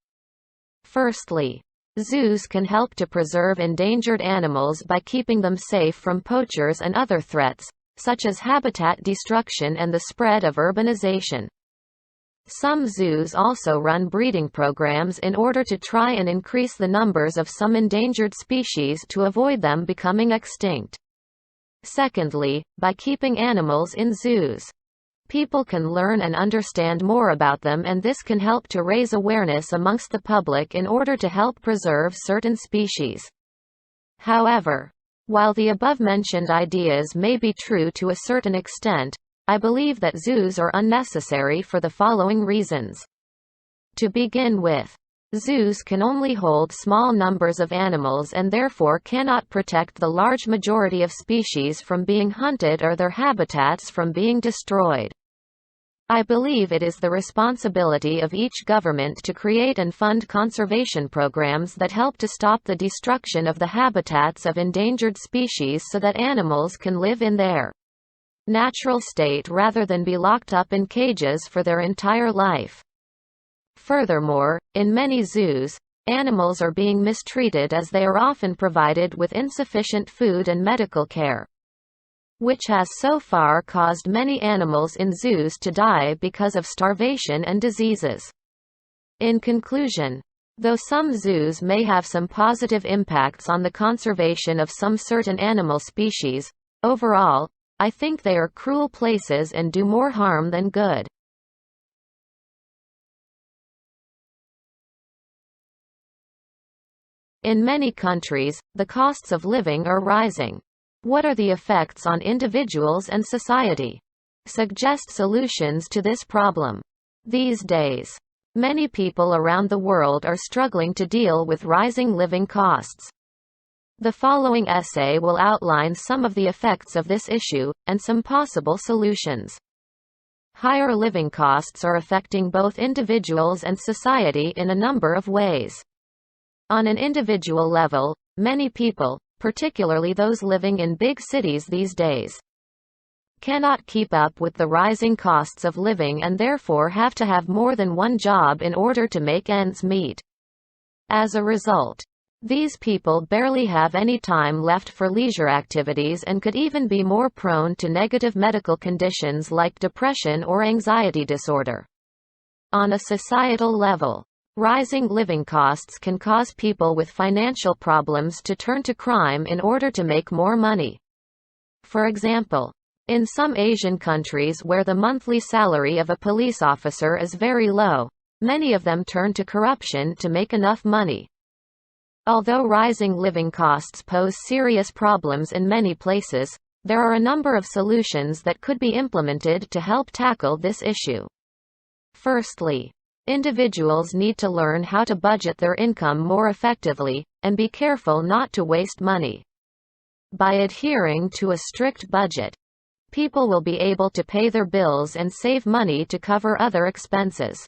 Firstly, zoos can help to preserve endangered animals by keeping them safe from poachers and other threats, such as habitat destruction and the spread of urbanization. Some zoos also run breeding programs in order to try and increase the numbers of some endangered species to avoid them becoming extinct. Secondly, by keeping animals in zoos, people can learn and understand more about them, and this can help to raise awareness amongst the public in order to help preserve certain species. However, while the above-mentioned ideas may be true to a certain extent, I believe that zoos are unnecessary for the following reasons. To begin with, zoos can only hold small numbers of animals and therefore cannot protect the large majority of species from being hunted or their habitats from being destroyed. I believe it is the responsibility of each government to create and fund conservation programs that help to stop the destruction of the habitats of endangered species so that animals can live in their natural state rather than be locked up in cages for their entire life. Furthermore, in many zoos, animals are being mistreated as they are often provided with insufficient food and medical care, which has so far caused many animals in zoos to die because of starvation and diseases. In conclusion, though some zoos may have some positive impacts on the conservation of some certain animal species, overall, I think they are cruel places and do more harm than good. In many countries, the costs of living are rising. What are the effects on individuals and society? Suggest solutions to this problem. These days, many people around the world are struggling to deal with rising living costs. The following essay will outline some of the effects of this issue, and some possible solutions. Higher living costs are affecting both individuals and society in a number of ways. On an individual level, many people, particularly those living in big cities these days, cannot keep up with the rising costs of living and therefore have to have more than one job in order to make ends meet. As a result, these people barely have any time left for leisure activities and could even be more prone to negative medical conditions like depression or anxiety disorder. On a societal level, rising living costs can cause people with financial problems to turn to crime in order to make more money. For example, in some Asian countries where the monthly salary of a police officer is very low, many of them turn to corruption to make enough money. Although rising living costs pose serious problems in many places, there are a number of solutions that could be implemented to help tackle this issue. Firstly, individuals need to learn how to budget their income more effectively, and be careful not to waste money. By adhering to a strict budget, people will be able to pay their bills and save money to cover other expenses.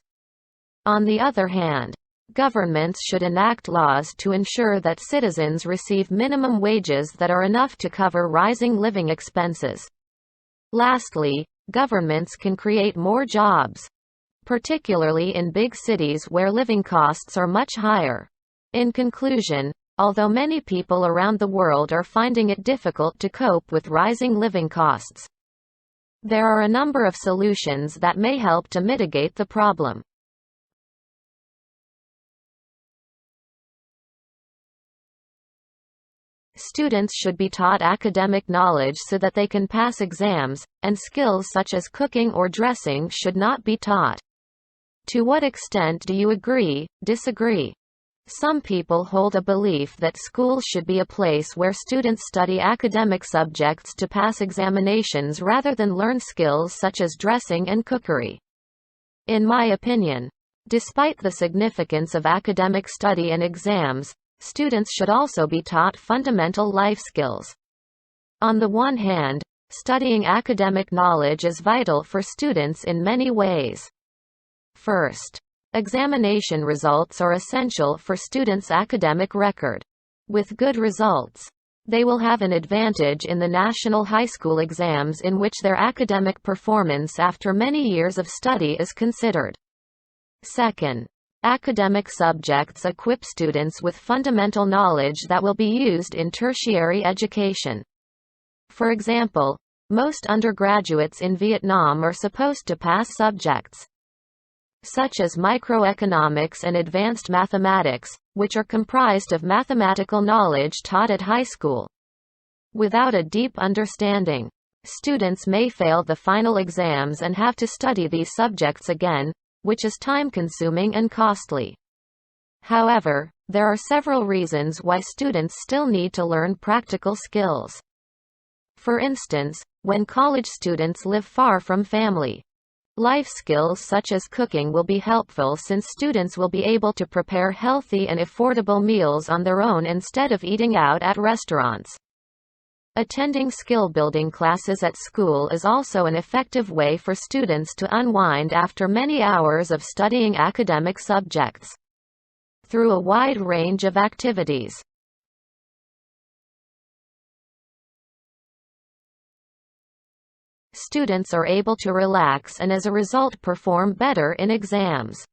On the other hand, governments should enact laws to ensure that citizens receive minimum wages that are enough to cover rising living expenses. Lastly, governments can create more jobs, particularly in big cities where living costs are much higher. In conclusion, although many people around the world are finding it difficult to cope with rising living costs, there are a number of solutions that may help to mitigate the problem. Students should be taught academic knowledge so that they can pass exams, and skills such as cooking or dressing should not be taught. To what extent do you agree, disagree? Some people hold a belief that schools should be a place where students study academic subjects to pass examinations rather than learn skills such as dressing and cookery. In my opinion, despite the significance of academic study and exams, students should also be taught fundamental life skills. On the one hand, studying academic knowledge is vital for students in many ways. First, examination results are essential for students' academic record. With good results, they will have an advantage in the national high school exams in which their academic performance after many years of study is considered. Second, academic subjects equip students with fundamental knowledge that will be used in tertiary education. For example, most undergraduates in Vietnam are supposed to pass subjects such as microeconomics and advanced mathematics, which are comprised of mathematical knowledge taught at high school. Without a deep understanding, students may fail the final exams and have to study these subjects again, which is time-consuming and costly. However, there are several reasons why students still need to learn practical skills. For instance, when college students live far from family, life skills such as cooking will be helpful since students will be able to prepare healthy and affordable meals on their own instead of eating out at restaurants. Attending skill-building classes at school is also an effective way for students to unwind after many hours of studying academic subjects through a wide range of activities. Students are able to relax and as a result perform better in exams.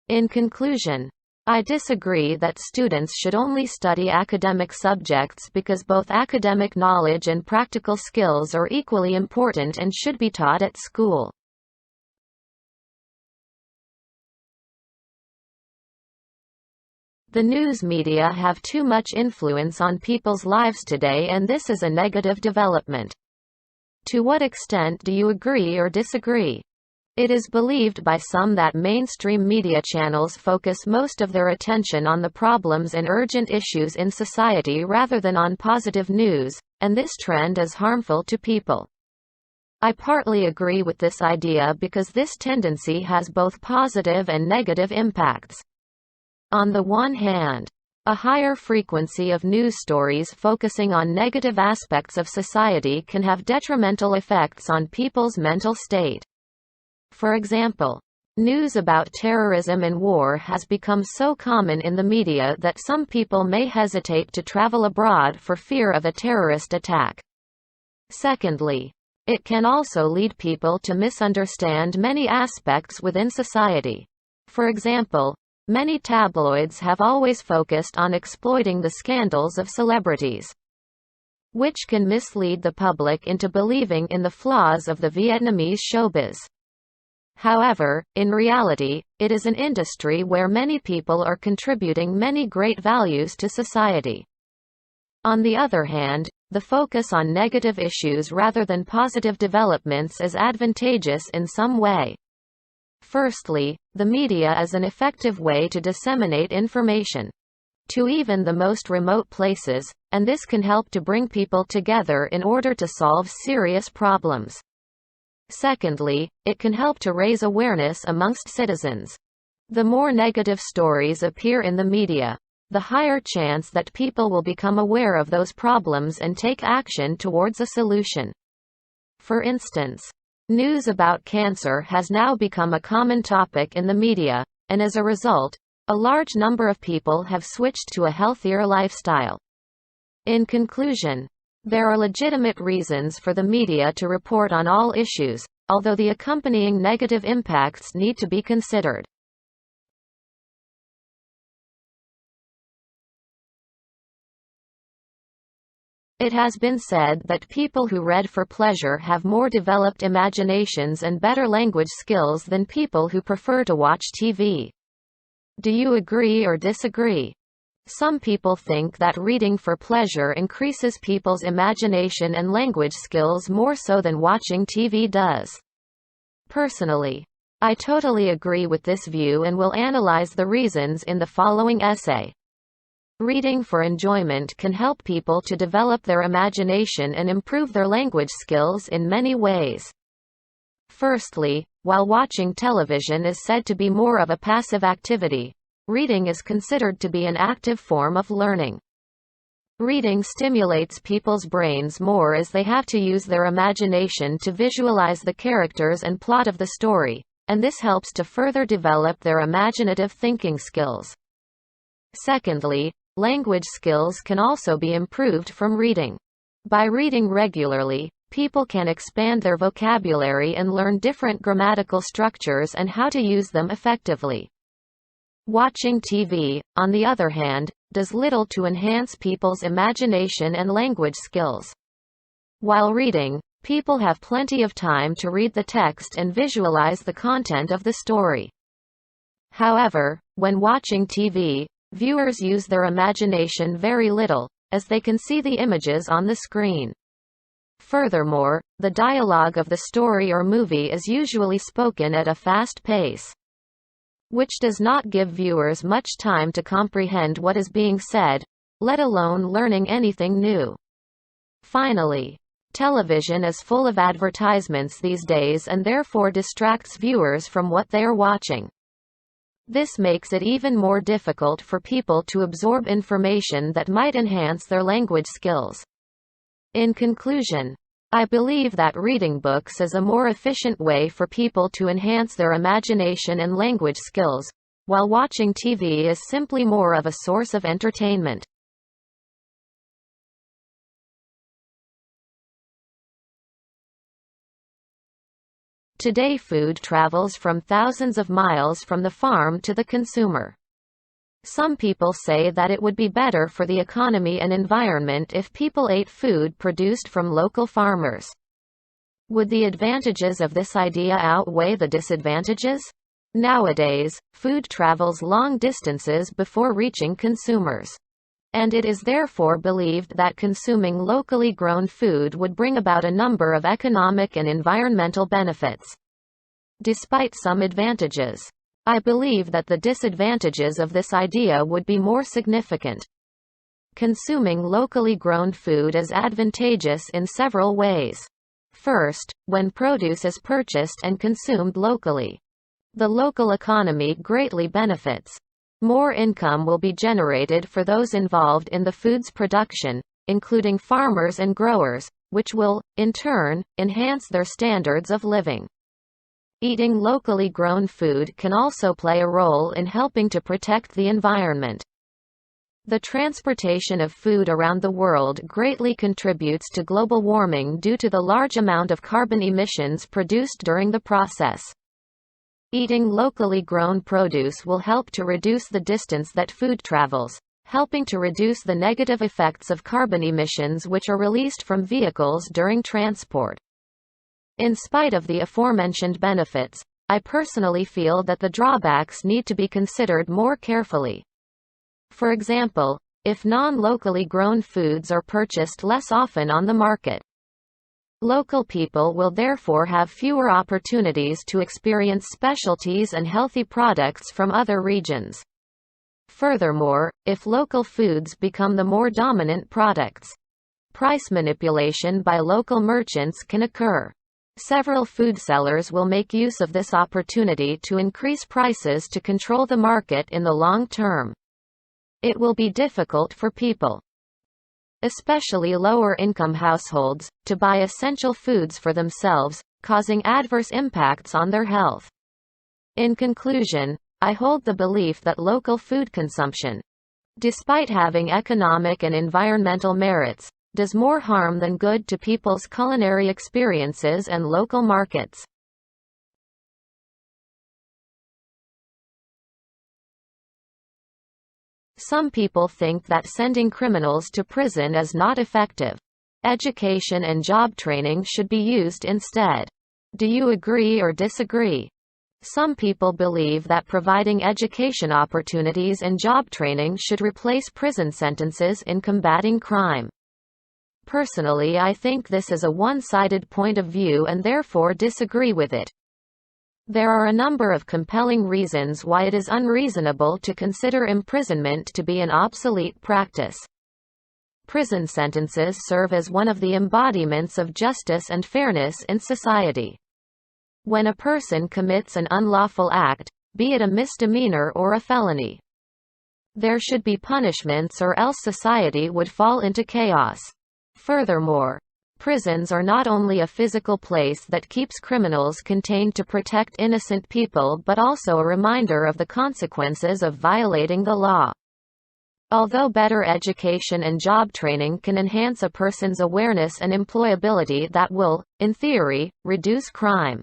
In conclusion, I disagree that students should only study academic subjects because both academic knowledge and practical skills are equally important and should be taught at school. The news media have too much influence on people's lives today, and this is a negative development. To what extent do you agree or disagree? It is believed by some that mainstream media channels focus most of their attention on the problems and urgent issues in society rather than on positive news, and this trend is harmful to people. I partly agree with this idea because this tendency has both positive and negative impacts. On the one hand, A higher frequency of news stories focusing on negative aspects of society can have detrimental effects on people's mental state. For example, news about terrorism and war has become so common in the media that some people may hesitate to travel abroad for fear of a terrorist attack. Secondly, it can also lead people to misunderstand many aspects within society. For example, many tabloids have always focused on exploiting the scandals of celebrities, which can mislead the public into believing in the flaws of the Vietnamese showbiz. However, in reality, it is an industry where many people are contributing many great values to society. On the other hand, the focus on negative issues rather than positive developments is advantageous in some way. Firstly, the media is an effective way to disseminate information to even the most remote places, and this can help to bring people together in order to solve serious problems. Secondly, it can help to raise awareness amongst citizens. The more negative stories appear in the media, the higher chance that people will become aware of those problems and take action towards a solution. For instance, news about cancer has now become a common topic in the media, and as a result, a large number of people have switched to a healthier lifestyle. In conclusion, there are legitimate reasons for the media to report on all issues, although the accompanying negative impacts need to be considered. It has been said that people who read for pleasure have more developed imaginations and better language skills than people who prefer to watch TV. Do you agree or disagree? Some people think that reading for pleasure increases people's imagination and language skills more so than watching TV does. Personally, I totally agree with this view and will analyze the reasons in the following essay. Reading for enjoyment can help people to develop their imagination and improve their language skills in many ways. Firstly, while watching television is said to be more of a passive activity, reading is considered to be an active form of learning. Reading stimulates people's brains more as they have to use their imagination to visualize the characters and plot of the story, and this helps to further develop their imaginative thinking skills. Secondly, language skills can also be improved from reading. By reading regularly, people can expand their vocabulary and learn different grammatical structures and how to use them effectively. Watching TV, on the other hand, does little to enhance people's imagination and language skills. While reading, people have plenty of time to read the text and visualize the content of the story. However, when watching TV, viewers use their imagination very little, as they can see the images on the screen. Furthermore, the dialogue of the story or movie is usually spoken at a fast pace, which does not give viewers much time to comprehend what is being said, let alone learning anything new. Finally, television is full of advertisements these days and therefore distracts viewers from what they are watching. This makes it even more difficult for people to absorb information that might enhance their language skills. In conclusion, I believe that reading books is a more efficient way for people to enhance their imagination and language skills, while watching TV is simply more of a source of entertainment. Today, food travels from thousands of miles from the farm to the consumer. Some people say that it would be better for the economy and environment if people ate food produced from local farmers. Would the advantages of this idea outweigh the disadvantages? Nowadays, food travels long distances before reaching consumers, and it is therefore believed that consuming locally grown food would bring about a number of economic and environmental benefits. Despite some advantages, I believe that the disadvantages of this idea would be more significant. Consuming locally grown food is advantageous in several ways. First, when produce is purchased and consumed locally, the local economy greatly benefits. More income will be generated for those involved in the food's production, including farmers and growers, which will, in turn, enhance their standards of living. Eating locally grown food can also play a role in helping to protect the environment. The transportation of food around the world greatly contributes to global warming due to the large amount of carbon emissions produced during the process. Eating locally grown produce will help to reduce the distance that food travels, helping to reduce the negative effects of carbon emissions which are released from vehicles during transport. In spite of the aforementioned benefits, I personally feel that the drawbacks need to be considered more carefully. For example, if non-locally grown foods are purchased less often on the market, local people will therefore have fewer opportunities to experience specialties and healthy products from other regions. Furthermore, if local foods become the more dominant products, price manipulation by local merchants can occur. Several food sellers will make use of this opportunity to increase prices to control the market in the long term. It will be difficult for people, especially lower-income households, to buy essential foods for themselves, causing adverse impacts on their health. In conclusion, I hold the belief that local food consumption, despite having economic and environmental merits, does more harm than good to people's culinary experiences and local markets. Some people think that sending criminals to prison is not effective. Education and job training should be used instead. Do you agree or disagree? Some people believe that providing education opportunities and job training should replace prison sentences in combating crime. Personally, I think this is a one-sided point of view and therefore disagree with it. There are a number of compelling reasons why it is unreasonable to consider imprisonment to be an obsolete practice. Prison sentences serve as one of the embodiments of justice and fairness in society. When a person commits an unlawful act, be it a misdemeanor or a felony, there should be punishments or else society would fall into chaos. Furthermore, prisons are not only a physical place that keeps criminals contained to protect innocent people but also a reminder of the consequences of violating the law. Although better education and job training can enhance a person's awareness and employability that will, in theory, reduce crime,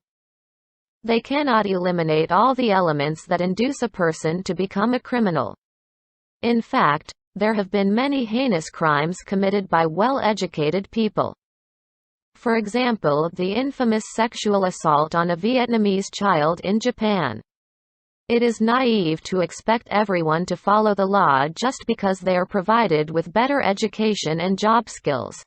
they cannot eliminate all the elements that induce a person to become a criminal. In fact, there have been many heinous crimes committed by well-educated people. For example, the infamous sexual assault on a Vietnamese child in Japan. It is naive to expect everyone to follow the law just because they are provided with better education and job skills.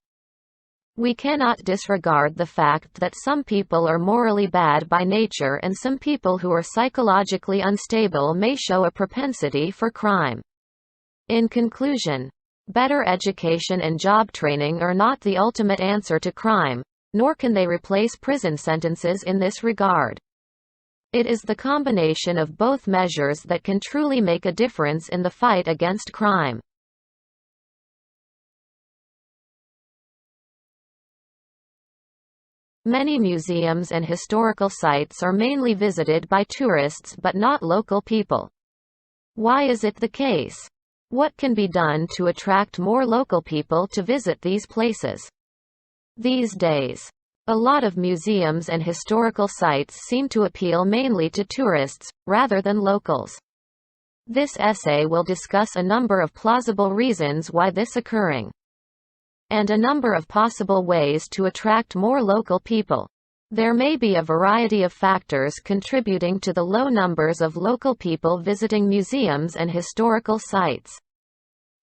We cannot disregard the fact that some people are morally bad by nature and some people who are psychologically unstable may show a propensity for crime. In conclusion, better education and job training are not the ultimate answer to crime, nor can they replace prison sentences in this regard. It is the combination of both measures that can truly make a difference in the fight against crime. Many museums and historical sites are mainly visited by tourists but not local people. Why is it the case? What can be done to attract more local people to visit these places? These days, a lot of museums and historical sites seem to appeal mainly to tourists, rather than locals. This essay will discuss a number of plausible reasons why this is occurring, and a number of possible ways to attract more local people. There may be a variety of factors contributing to the low numbers of local people visiting museums and historical sites.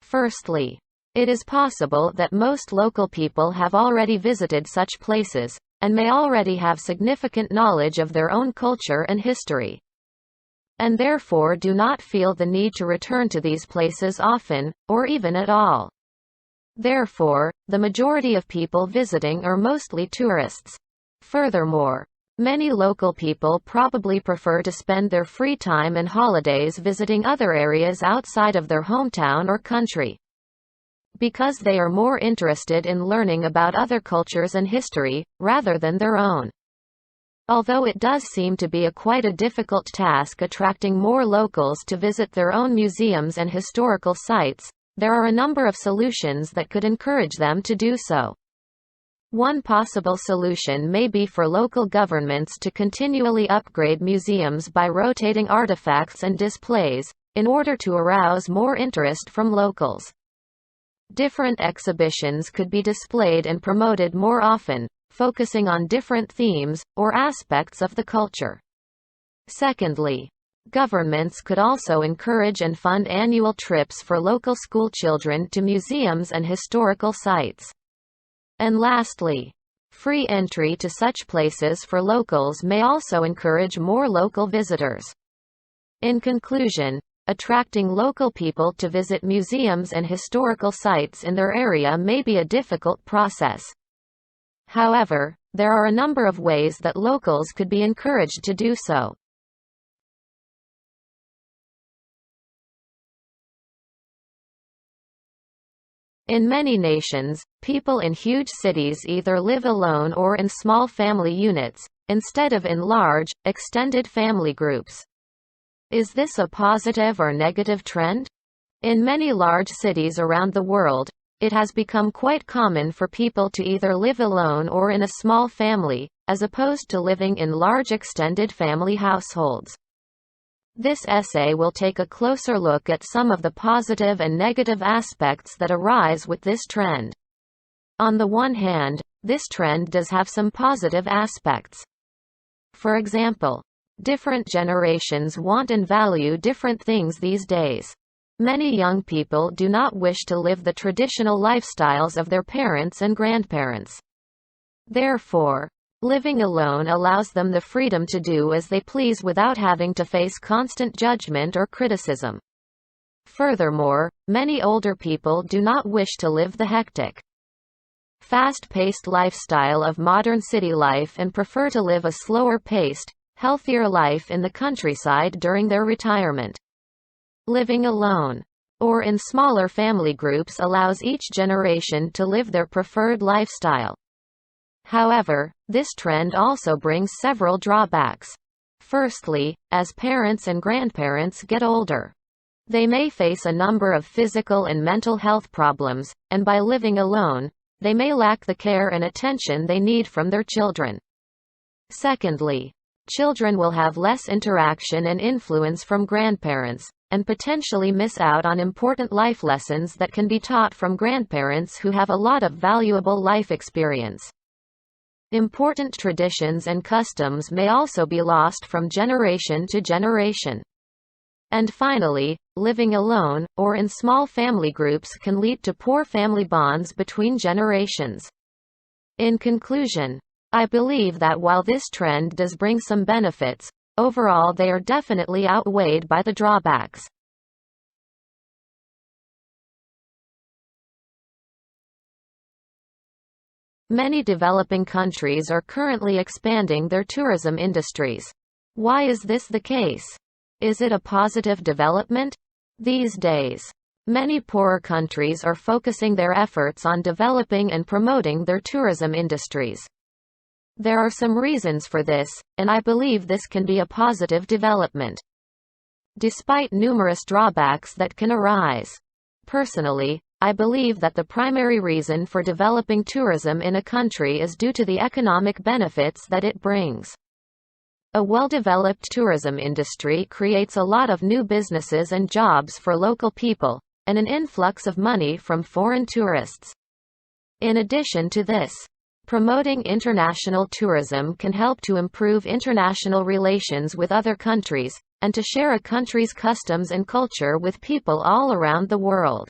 Firstly, it is possible that most local people have already visited such places, and may already have significant knowledge of their own culture and history, and therefore do not feel the need to return to these places often, or even at all. Therefore, the majority of people visiting are mostly tourists. Furthermore, Many local people probably prefer to spend their free time and holidays visiting other areas outside of their hometown or country, because they are more interested in learning about other cultures and history, rather than their own. Although it does seem to be quite a difficult task attracting more locals to visit their own museums and historical sites, there are a number of solutions that could encourage them to do so. One possible solution may be for local governments to continually upgrade museums by rotating artifacts and displays, in order to arouse more interest from locals. Different exhibitions could be displayed and promoted more often, focusing on different themes, or aspects of the culture. Secondly, governments could also encourage and fund annual trips for local school children to museums and historical sites. And lastly, free entry to such places for locals may also encourage more local visitors. In conclusion, attracting local people to visit museums and historical sites in their area may be a difficult process. However, there are a number of ways that locals could be encouraged to do so. In many nations, people in huge cities either live alone or in small family units, instead of in large, extended family groups. Is this a positive or negative trend? In many large cities around the world, it has become quite common for people to either live alone or in a small family, as opposed to living in large extended family households. This essay will take a closer look at some of the positive and negative aspects that arise with this trend. On the one hand, this trend does have some positive aspects. For example, different generations want and value different things these days. Many young people do not wish to live the traditional lifestyles of their parents and grandparents. Therefore, living alone allows them the freedom to do as they please without having to face constant judgment or criticism. Furthermore, many older people do not wish to live the hectic, fast-paced lifestyle of modern city life and prefer to live a slower-paced, healthier life in the countryside during their retirement. Living alone, or in smaller family groups, allows each generation to live their preferred lifestyle. However, this trend also brings several drawbacks. Firstly, as parents and grandparents get older, they may face a number of physical and mental health problems, and by living alone, they may lack the care and attention they need from their children. Secondly, children will have less interaction and influence from grandparents, and potentially miss out on important life lessons that can be taught from grandparents who have a lot of valuable life experience. Important traditions and customs may also be lost from generation to generation. And finally, living alone, or in small family groups, can lead to poor family bonds between generations. In conclusion, I believe that while this trend does bring some benefits, overall they are definitely outweighed by the drawbacks. Many developing countries are currently expanding their tourism industries. Why is this the case? Is it a positive development? These days, many poorer countries are focusing their efforts on developing and promoting their tourism industries. There are some reasons for this, and I believe this can be a positive development, despite numerous drawbacks that can arise. Personally, I believe that the primary reason for developing tourism in a country is due to the economic benefits that it brings. A well-developed tourism industry creates a lot of new businesses and jobs for local people, and an influx of money from foreign tourists. In addition to this, promoting international tourism can help to improve international relations with other countries, and to share a country's customs and culture with people all around the world.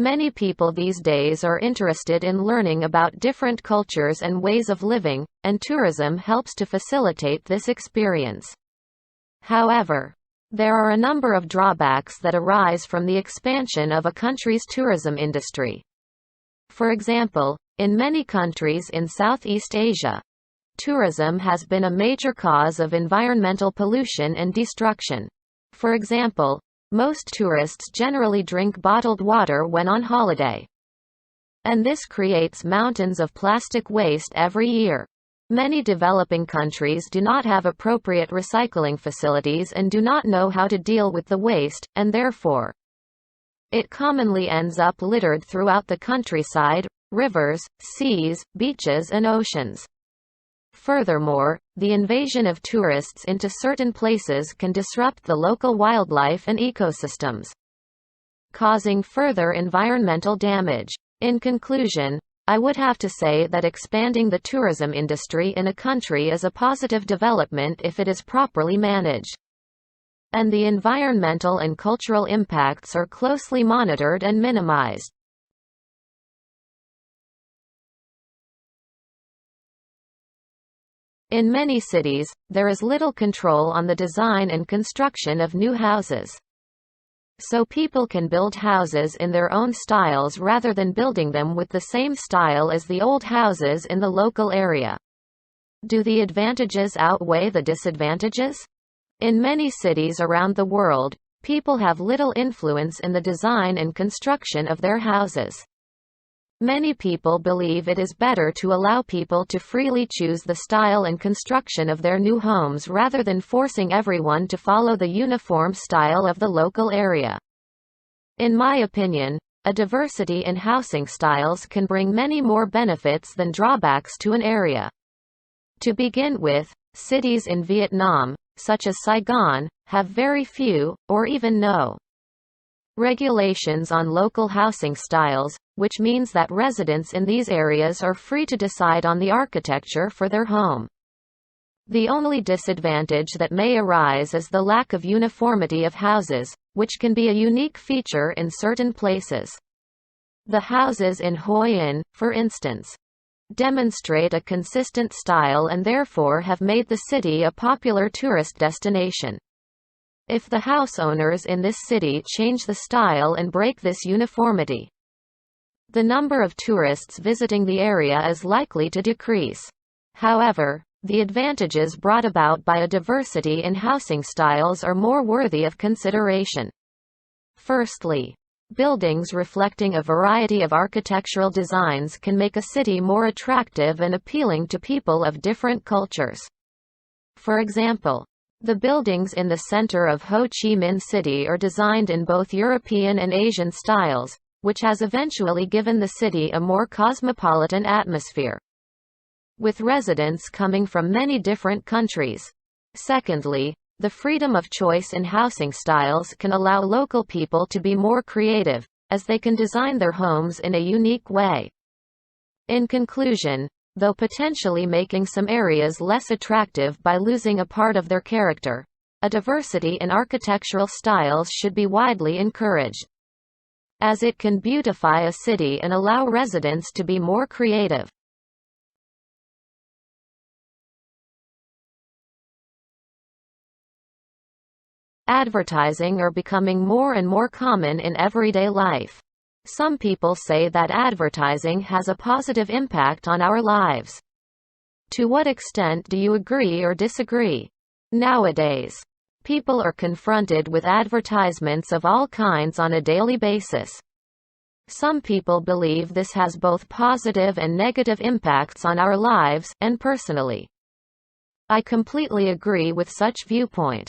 Many people these days are interested in learning about different cultures and ways of living, and tourism helps to facilitate this experience. However, there are a number of drawbacks that arise from the expansion of a country's tourism industry. For example, in many countries in Southeast Asia, tourism has been a major cause of environmental pollution and destruction. For example, most tourists generally drink bottled water when on holiday. And this creates mountains of plastic waste every year. Many developing countries do not have appropriate recycling facilities and do not know how to deal with the waste, and therefore, it commonly ends up littered throughout the countryside, rivers, seas, beaches and oceans. Furthermore, the invasion of tourists into certain places can disrupt the local wildlife and ecosystems, causing further environmental damage. In conclusion, I would have to say that expanding the tourism industry in a country is a positive development if it is properly managed, and the environmental and cultural impacts are closely monitored and minimized. In many cities, there is little control on the design and construction of new houses. So people can build houses in their own styles rather than building them with the same style as the old houses in the local area. Do the advantages outweigh the disadvantages? In many cities around the world, people have little influence in the design and construction of their houses. Many people believe it is better to allow people to freely choose the style and construction of their new homes rather than forcing everyone to follow the uniform style of the local area. In my opinion, a diversity in housing styles can bring many more benefits than drawbacks to an area. To begin with, cities in Vietnam, such as Saigon, have very few, or even no, regulations on local housing styles, which means that residents in these areas are free to decide on the architecture for their home. The only disadvantage that may arise is the lack of uniformity of houses, which can be a unique feature in certain places. The houses in Hoi An, for instance, demonstrate a consistent style and therefore have made the city a popular tourist destination. If the house owners in this city change the style and break this uniformity, the number of tourists visiting the area is likely to decrease. However, the advantages brought about by a diversity in housing styles are more worthy of consideration. Firstly, buildings reflecting a variety of architectural designs can make a city more attractive and appealing to people of different cultures. For example, the buildings in the center of Ho Chi Minh City are designed in both European and Asian styles, which has eventually given the city a more cosmopolitan atmosphere, with residents coming from many different countries. Secondly, the freedom of choice in housing styles can allow local people to be more creative, as they can design their homes in a unique way. In conclusion, though potentially making some areas less attractive by losing a part of their character, a diversity in architectural styles should be widely encouraged, as it can beautify a city and allow residents to be more creative. Advertising are becoming more and more common in everyday life. Some people say that advertising has a positive impact on our lives. To what extent do you agree or disagree? Nowadays, people are confronted with advertisements of all kinds on a daily basis. Some people believe this has both positive and negative impacts on our lives, and personally, I completely agree with such viewpoint.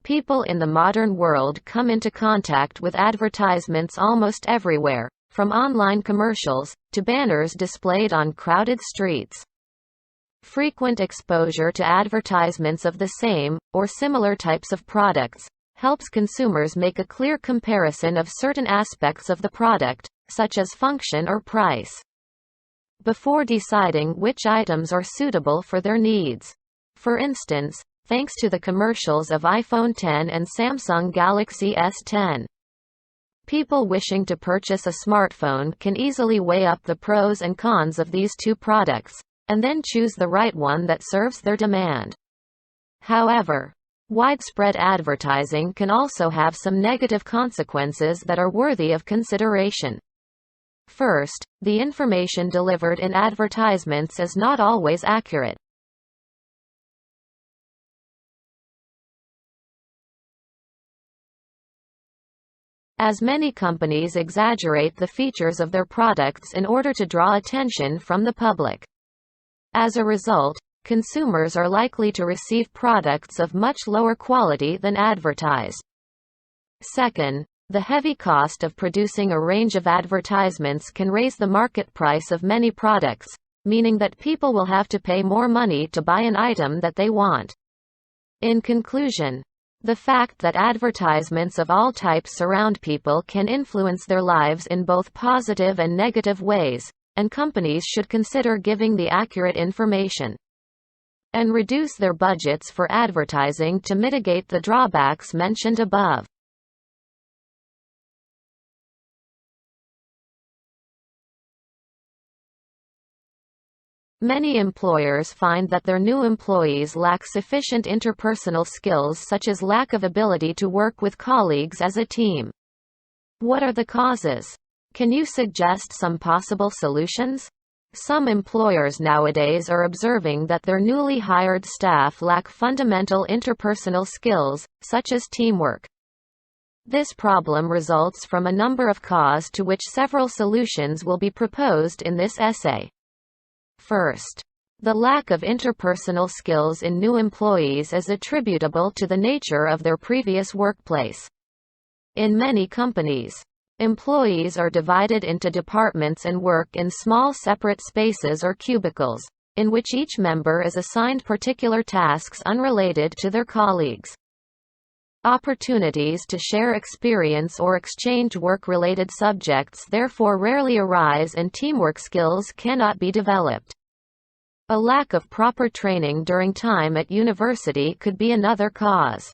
People in the modern world come into contact with advertisements almost everywhere, from online commercials to banners displayed on crowded streets. Frequent exposure to advertisements of the same, or similar types of products, helps consumers make a clear comparison of certain aspects of the product, such as function or price, before deciding which items are suitable for their needs. For instance, thanks to the commercials of iPhone X and Samsung Galaxy S10, people wishing to purchase a smartphone can easily weigh up the pros and cons of these two products, and then choose the right one that serves their demand. However, widespread advertising can also have some negative consequences that are worthy of consideration. First, the information delivered in advertisements is not always accurate. as many companies exaggerate the features of their products in order to draw attention from the public. As a result, consumers are likely to receive products of much lower quality than advertised. Second, the heavy cost of producing a range of advertisements can raise the market price of many products, meaning that people will have to pay more money to buy an item that they want. In conclusion, the fact that advertisements of all types surround people can influence their lives in both positive and negative ways, and companies should consider giving the accurate information and reduce their budgets for advertising to mitigate the drawbacks mentioned above. Many employers find that their new employees lack sufficient interpersonal skills, such as lack of ability to work with colleagues as a team. What are the causes? Can you suggest some possible solutions? Some employers nowadays are observing that their newly hired staff lack fundamental interpersonal skills, such as teamwork. This problem results from a number of causes to which several solutions will be proposed in this essay. First, the lack of interpersonal skills in new employees is attributable to the nature of their previous workplace. In many companies, employees are divided into departments and work in small separate spaces or cubicles, in which each member is assigned particular tasks unrelated to their colleagues. Opportunities to share experience or exchange work-related subjects therefore rarely arise, and teamwork skills cannot be developed. A lack of proper training during time at university could be another cause.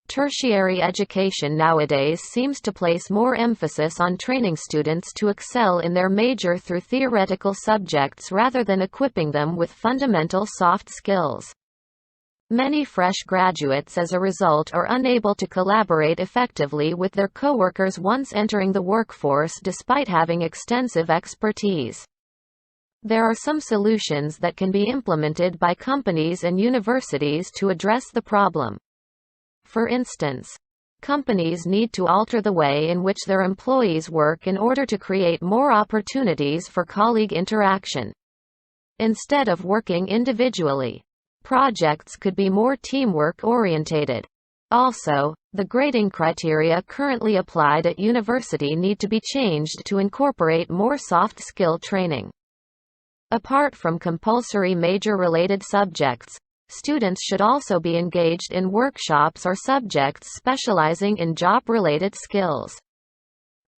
Tertiary education nowadays seems to place more emphasis on training students to excel in their major through theoretical subjects rather than equipping them with fundamental soft skills. Many fresh graduates as a result are unable to collaborate effectively with their coworkers once entering the workforce despite having extensive expertise. There are some solutions that can be implemented by companies and universities to address the problem. For instance, companies need to alter the way in which their employees work in order to create more opportunities for colleague interaction. Instead of working individually, projects could be more teamwork-orientated. Also, the grading criteria currently applied at university need to be changed to incorporate more soft skill training. Apart from compulsory major-related subjects, students should also be engaged in workshops or subjects specializing in job-related skills.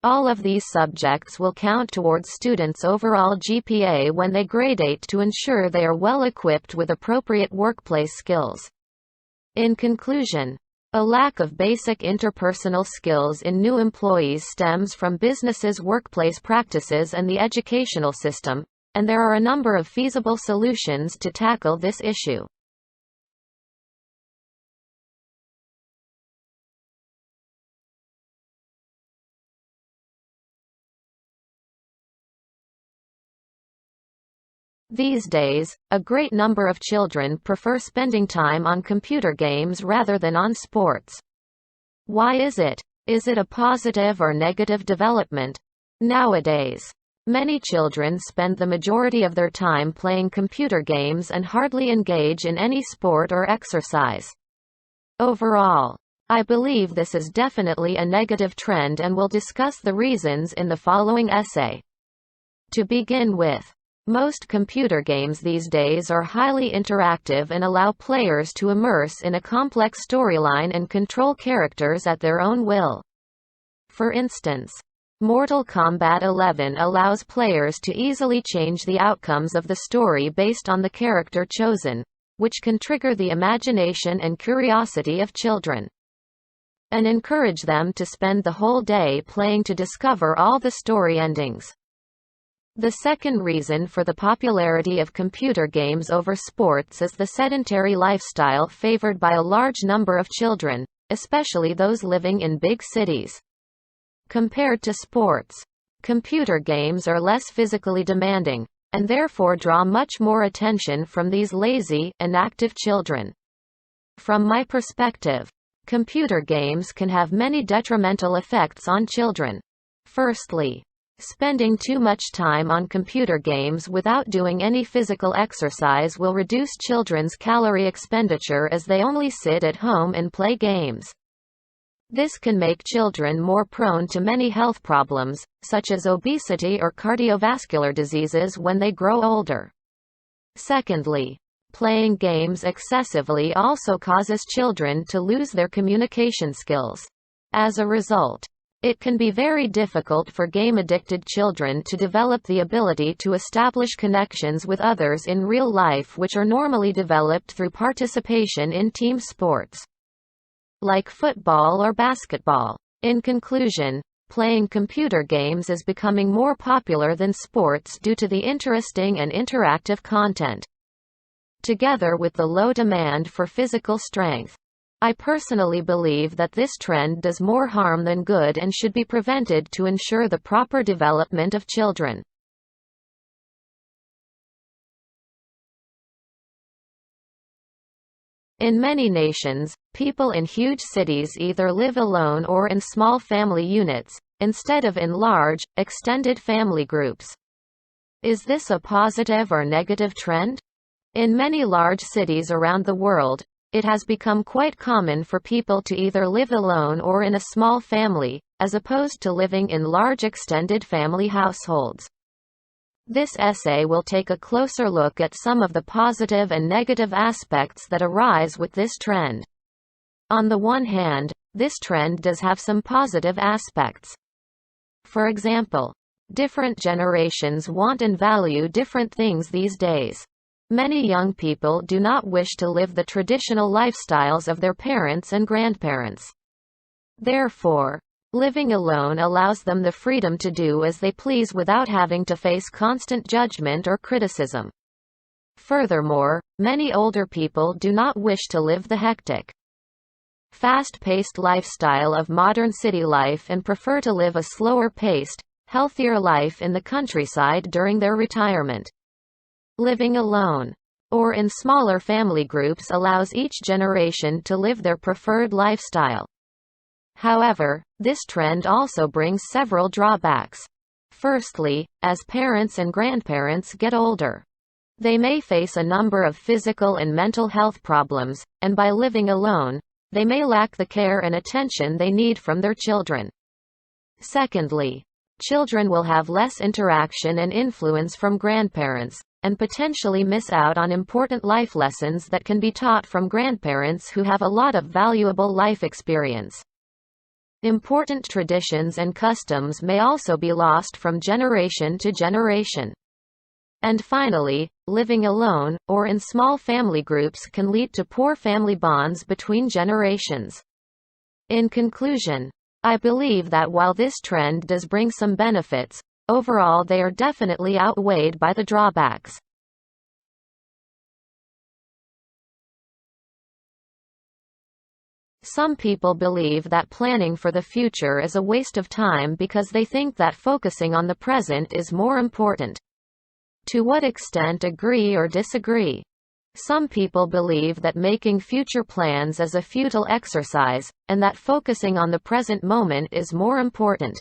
All of these subjects will count towards students' overall GPA when they graduate to ensure they are well equipped with appropriate workplace skills. In conclusion, a lack of basic interpersonal skills in new employees stems from businesses' workplace practices and the educational system, and there are a number of feasible solutions to tackle this issue. These days, a great number of children prefer spending time on computer games rather than on sports. Why is it? Is it a positive or negative development? Nowadays, many children spend the majority of their time playing computer games and hardly engage in any sport or exercise. Overall, I believe this is definitely a negative trend and will discuss the reasons in the following essay. To begin with, most computer games these days are highly interactive and allow players to immerse in a complex storyline and control characters at their own will. For instance, Mortal Kombat 11 allows players to easily change the outcomes of the story based on the character chosen, which can trigger the imagination and curiosity of children, and encourage them to spend the whole day playing to discover all the story endings. The second reason for the popularity of computer games over sports is the sedentary lifestyle favored by a large number of children, especially those living in big cities. Compared to sports, computer games are less physically demanding, and therefore draw much more attention from these lazy, inactive children. From my perspective, Computer games can have many detrimental effects on children. Firstly, spending too much time on computer games without doing any physical exercise will reduce children's calorie expenditure as they only sit at home and play games. This can make children more prone to many health problems, such as obesity or cardiovascular diseases when they grow older. Secondly, playing games excessively also causes children to lose their communication skills. As a result, it can be very difficult for game-addicted children to develop the ability to establish connections with others in real life, which are normally developed through participation in team sports, like football or basketball. In conclusion, playing computer games is becoming more popular than sports due to the interesting and interactive content, together with the low demand for physical strength. I personally believe that this trend does more harm than good and should be prevented to ensure the proper development of children. In many nations, people in huge cities either live alone or in small family units, instead of in large, extended family groups. Is this a positive or negative trend? In many large cities around the world, it has become quite common for people to either live alone or in a small family, as opposed to living in large extended family households. This essay will take a closer look at some of the positive and negative aspects that arise with this trend. On the one hand, this trend does have some positive aspects. For example, different generations want and value different things these days. Many young people do not wish to live the traditional lifestyles of their parents and grandparents. Therefore, living alone allows them the freedom to do as they please without having to face constant judgment or criticism. Furthermore, many older people do not wish to live the hectic, fast-paced lifestyle of modern city life and prefer to live a slower-paced, healthier life in the countryside during their retirement. Living alone, or in smaller family groups, allows each generation to live their preferred lifestyle. However, this trend also brings several drawbacks. Firstly, as parents and grandparents get older, they may face a number of physical and mental health problems, and by living alone, they may lack the care and attention they need from their children. Secondly, children will have less interaction and influence from grandparents, and potentially miss out on important life lessons that can be taught from grandparents who have a lot of valuable life experience. Important traditions and customs may also be lost from generation to generation. And finally, living alone, or in small family groups, can lead to poor family bonds between generations. In conclusion, I believe that while this trend does bring some benefits, overall they are definitely outweighed by the drawbacks. Some people believe that planning for the future is a waste of time because they think that focusing on the present is more important. To what extent agree or disagree? Some people believe that making future plans is a futile exercise, and that focusing on the present moment is more important.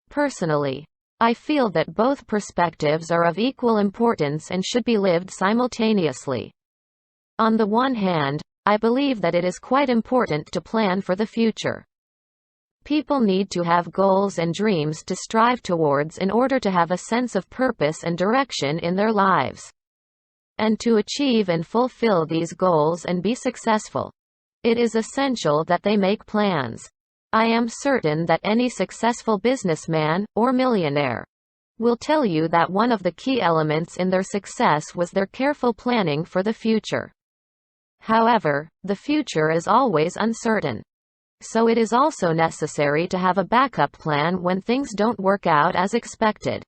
Personally, I feel that both perspectives are of equal importance and should be lived simultaneously. On the one hand, I believe that it is quite important to plan for the future. People need to have goals and dreams to strive towards in order to have a sense of purpose and direction in their lives. And to achieve and fulfill these goals and be successful, it is essential that they make plans. I am certain that any successful businessman, or millionaire, will tell you that one of the key elements in their success was their careful planning for the future. However, the future is always uncertain. So it is also necessary to have a backup plan when things don't work out as expected.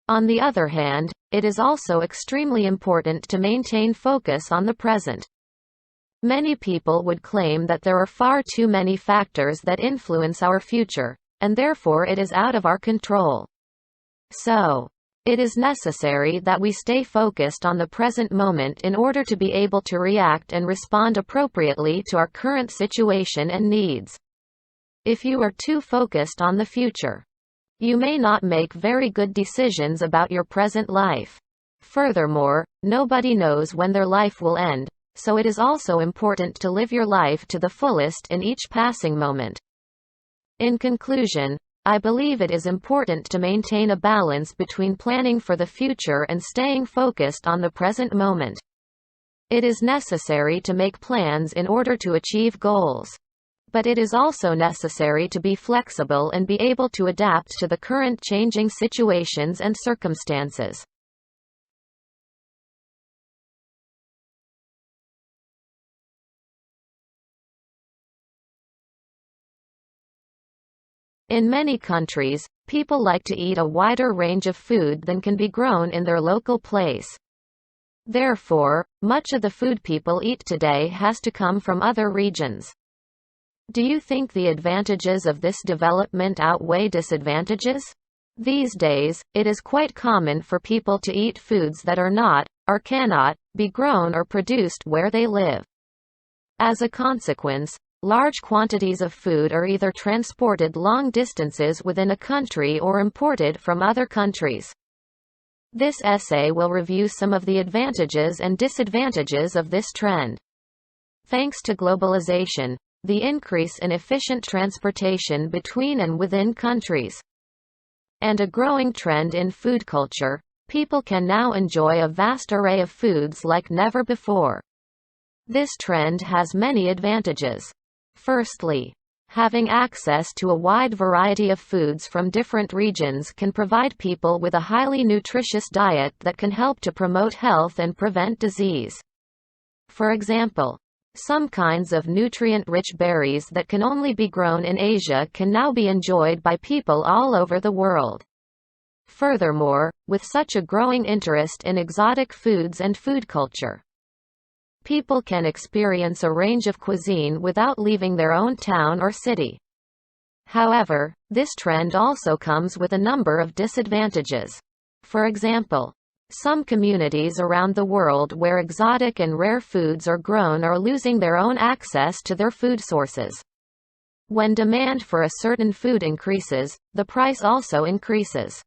On the other hand, it is also extremely important to maintain focus on the present. Many people would claim that there are far too many factors that influence our future, and therefore it is out of our control. So, It is necessary that we stay focused on the present moment in order to be able to react and respond appropriately to our current situation and needs. If you are too focused on the future, you may not make very good decisions about your present life. Furthermore, nobody knows when their life will end, so it is also important to live your life to the fullest in each passing moment. In conclusion, I believe it is important to maintain a balance between planning for the future and staying focused on the present moment. It is necessary to make plans in order to achieve goals. But it is also necessary to be flexible and be able to adapt to the current changing situations and circumstances. In many countries, people like to eat a wider range of food than can be grown in their local place. Therefore, much of the food people eat today has to come from other regions. Do you think the advantages of this development outweigh disadvantages? These days, it is quite common for people to eat foods that are not, or cannot, be grown or produced where they live. As a consequence, large quantities of food are either transported long distances within a country or imported from other countries. This essay will review some of the advantages and disadvantages of this trend. Thanks to globalization, the increase in efficient transportation between and within countries, and a growing trend in food culture, people can now enjoy a vast array of foods like never before. This trend has many advantages. Firstly, having access to a wide variety of foods from different regions can provide people with a highly nutritious diet that can help to promote health and prevent disease. For example, some kinds of nutrient-rich berries that can only be grown in Asia can now be enjoyed by people all over the world. Furthermore, with such a growing interest in exotic foods and food culture, people can experience a range of cuisine without leaving their own town or city. However, this trend also comes with a number of disadvantages. For example, some communities around the world where exotic and rare foods are grown are losing their own access to their food sources. When demand for a certain food increases, the price also increases.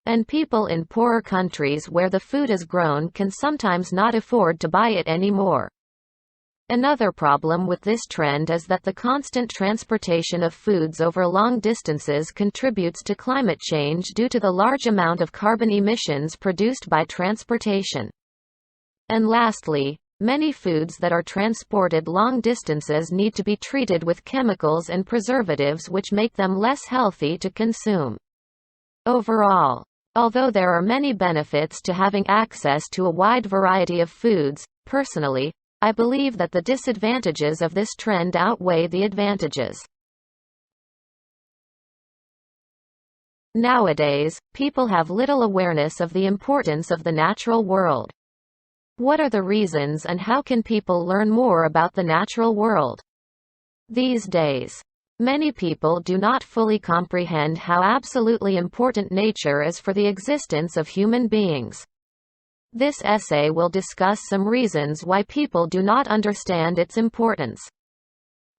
And people in poorer countries where the food is grown can sometimes not afford to buy it anymore. Another problem with this trend is that the constant transportation of foods over long distances contributes to climate change due to the large amount of carbon emissions produced by transportation. And lastly, many foods that are transported long distances need to be treated with chemicals and preservatives which make them less healthy to consume. Overall, although there are many benefits to having access to a wide variety of foods, personally, I believe that the disadvantages of this trend outweigh the advantages. Nowadays, people have little awareness of the importance of the natural world. What are the reasons and how can people learn more about the natural world? These days, many people do not fully comprehend how absolutely important nature is for the existence of human beings. This essay will discuss some reasons why people do not understand its importance,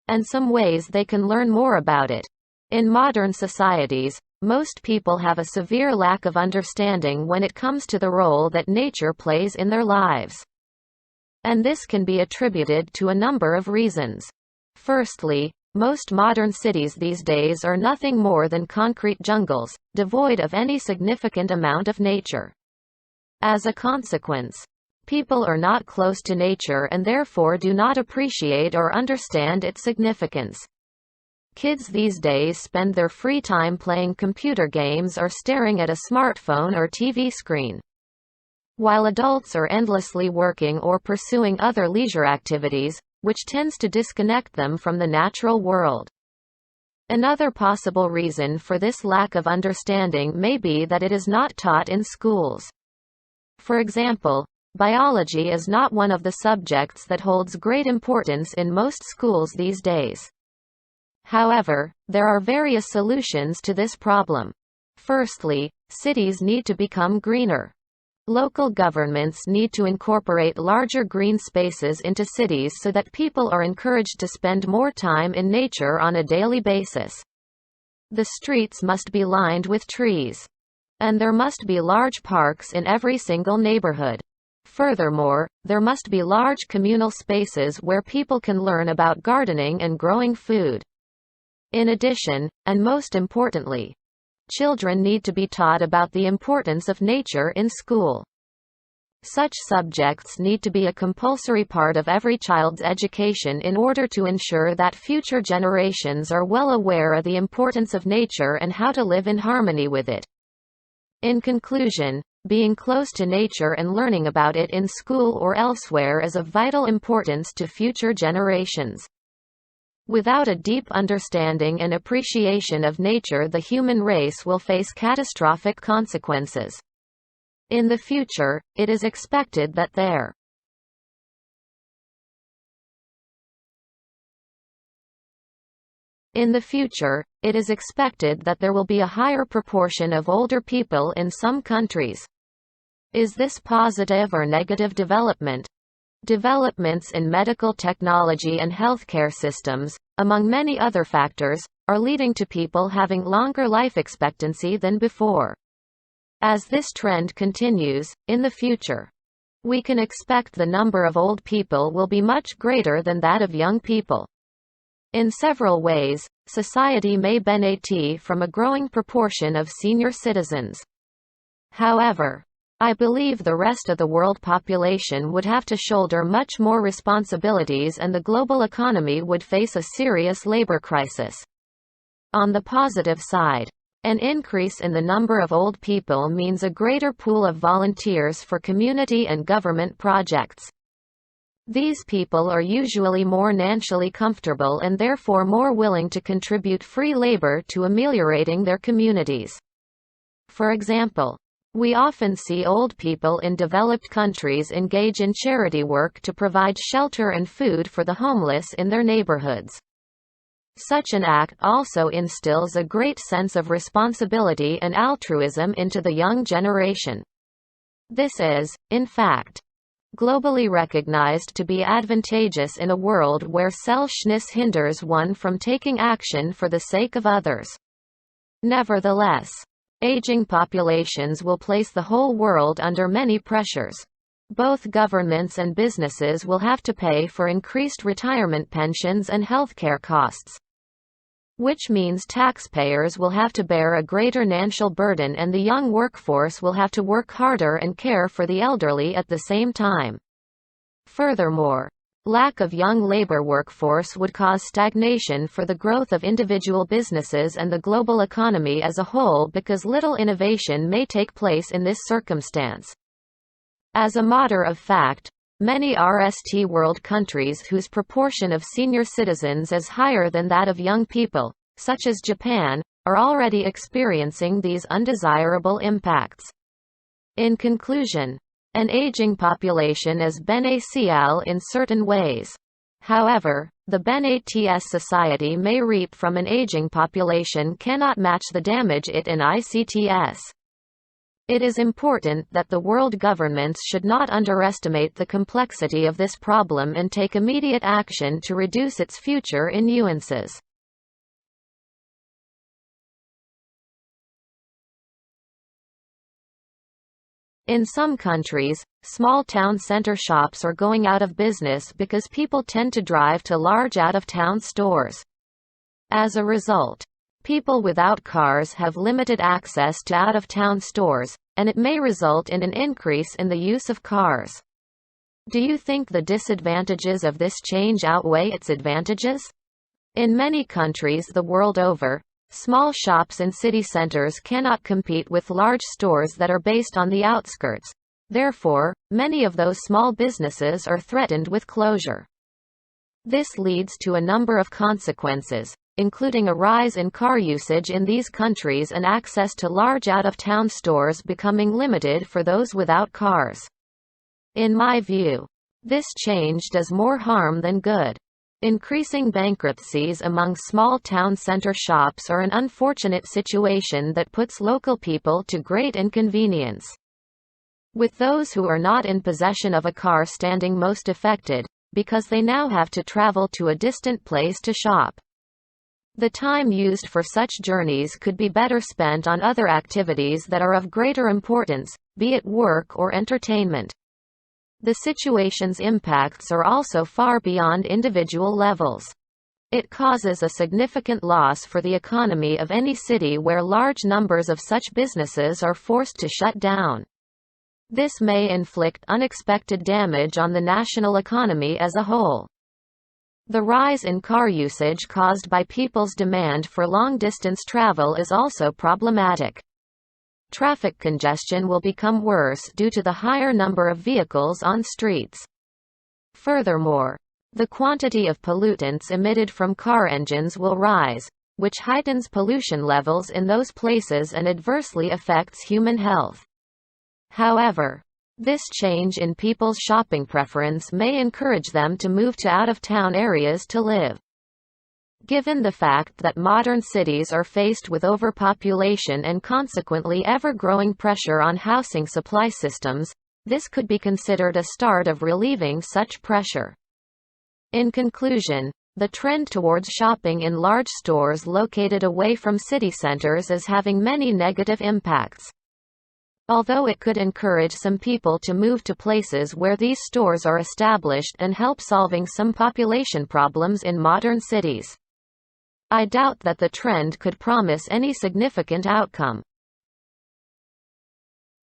and some ways they can learn more about it. In modern societies, most people have a severe lack of understanding when it comes to the role that nature plays in their lives. And this can be attributed to a number of reasons. Firstly, most modern cities these days are nothing more than concrete jungles, devoid of any significant amount of nature. As a consequence, people are not close to nature and therefore do not appreciate or understand its significance. Kids these days spend their free time playing computer games or staring at a smartphone or TV screen, while adults are endlessly working or pursuing other leisure activities, which tends to disconnect them from the natural world. Another possible reason for this lack of understanding may be that it is not taught in schools. For example, biology is not one of the subjects that holds great importance in most schools these days. However, there are various solutions to this problem. Firstly, cities need to become greener. Local governments need to incorporate larger green spaces into cities so that people are encouraged to spend more time in nature on a daily basis. The streets must be lined with trees. And there must be large parks in every single neighborhood. Furthermore, there must be large communal spaces where people can learn about gardening and growing food. In addition, and most importantly, children need to be taught about the importance of nature in school. Such subjects need to be a compulsory part of every child's education in order to ensure that future generations are well aware of the importance of nature and how to live in harmony with it. In conclusion, being close to nature and learning about it in school or elsewhere is of vital importance to future generations. Without a deep understanding and appreciation of nature, the human race will face catastrophic consequences. In the future, it is expected that there will be a higher proportion of older people in some countries. Is this positive or negative development? Developments in medical technology and healthcare systems, among many other factors, are leading to people having longer life expectancy than before. As this trend continues, in the future, we can expect the number of old people will be much greater than that of young people. In several ways, society may benefit from a growing proportion of senior citizens. However, I believe the rest of the world population would have to shoulder much more responsibilities and the global economy would face a serious labor crisis. On the positive side, an increase in the number of old people means a greater pool of volunteers for community and government projects. These people are usually more financially comfortable and therefore more willing to contribute free labor to ameliorating their communities. For example, we often see old people in developed countries engage in charity work to provide shelter and food for the homeless in their neighborhoods. Such an act also instills a great sense of responsibility and altruism into the young generation. This is, in fact, globally recognized to be advantageous in a world where selfishness hinders one from taking action for the sake of others. Nevertheless, aging populations will place the whole world under many pressures. Both governments and businesses will have to pay for increased retirement pensions and healthcare costs, which means taxpayers will have to bear a greater financial burden and the young workforce will have to work harder and care for the elderly at the same time. Furthermore, lack of young labor workforce would cause stagnation for the growth of individual businesses and the global economy as a whole because little innovation may take place in this circumstance. As a matter of fact, many First World countries whose proportion of senior citizens is higher than that of young people, such as Japan, are already experiencing these undesirable impacts. In conclusion, an aging population is beneficial in certain ways. However, the benefits society may reap from an aging population cannot match the damage it inflicts. It is important that the world governments should not underestimate the complexity of this problem and take immediate action to reduce its future nuisances. In some countries, small town center shops are going out of business because people tend to drive to large out-of-town stores. As a result, people without cars have limited access to out-of-town stores, and it may result in an increase in the use of cars. Do you think the disadvantages of this change outweigh its advantages? In many countries the world over, small shops in city centers cannot compete with large stores that are based on the outskirts. Therefore, many of those small businesses are threatened with closure. This leads to a number of consequences, including a rise in car usage in these countries and access to large out-of-town stores becoming limited for those without cars. In my view, this change does more harm than good. Increasing bankruptcies among small town center shops are an unfortunate situation that puts local people to great inconvenience, with those who are not in possession of a car standing most affected, because they now have to travel to a distant place to shop. The time used for such journeys could be better spent on other activities that are of greater importance, be it work or entertainment. The situation's impacts are also far beyond individual levels. It causes a significant loss for the economy of any city where large numbers of such businesses are forced to shut down. This may inflict unexpected damage on the national economy as a whole. The rise in car usage caused by people's demand for long-distance travel is also problematic. Traffic congestion will become worse due to the higher number of vehicles on streets. Furthermore, the quantity of pollutants emitted from car engines will rise, which heightens pollution levels in those places and adversely affects human health. However, this change in people's shopping preference may encourage them to move to out-of-town areas to live. Given the fact that modern cities are faced with overpopulation and consequently ever-growing pressure on housing supply systems, this could be considered a start of relieving such pressure. In conclusion, the trend towards shopping in large stores located away from city centers is having many negative impacts. Although it could encourage some people to move to places where these stores are established and help solving some population problems in modern cities, I doubt that the trend could promise any significant outcome.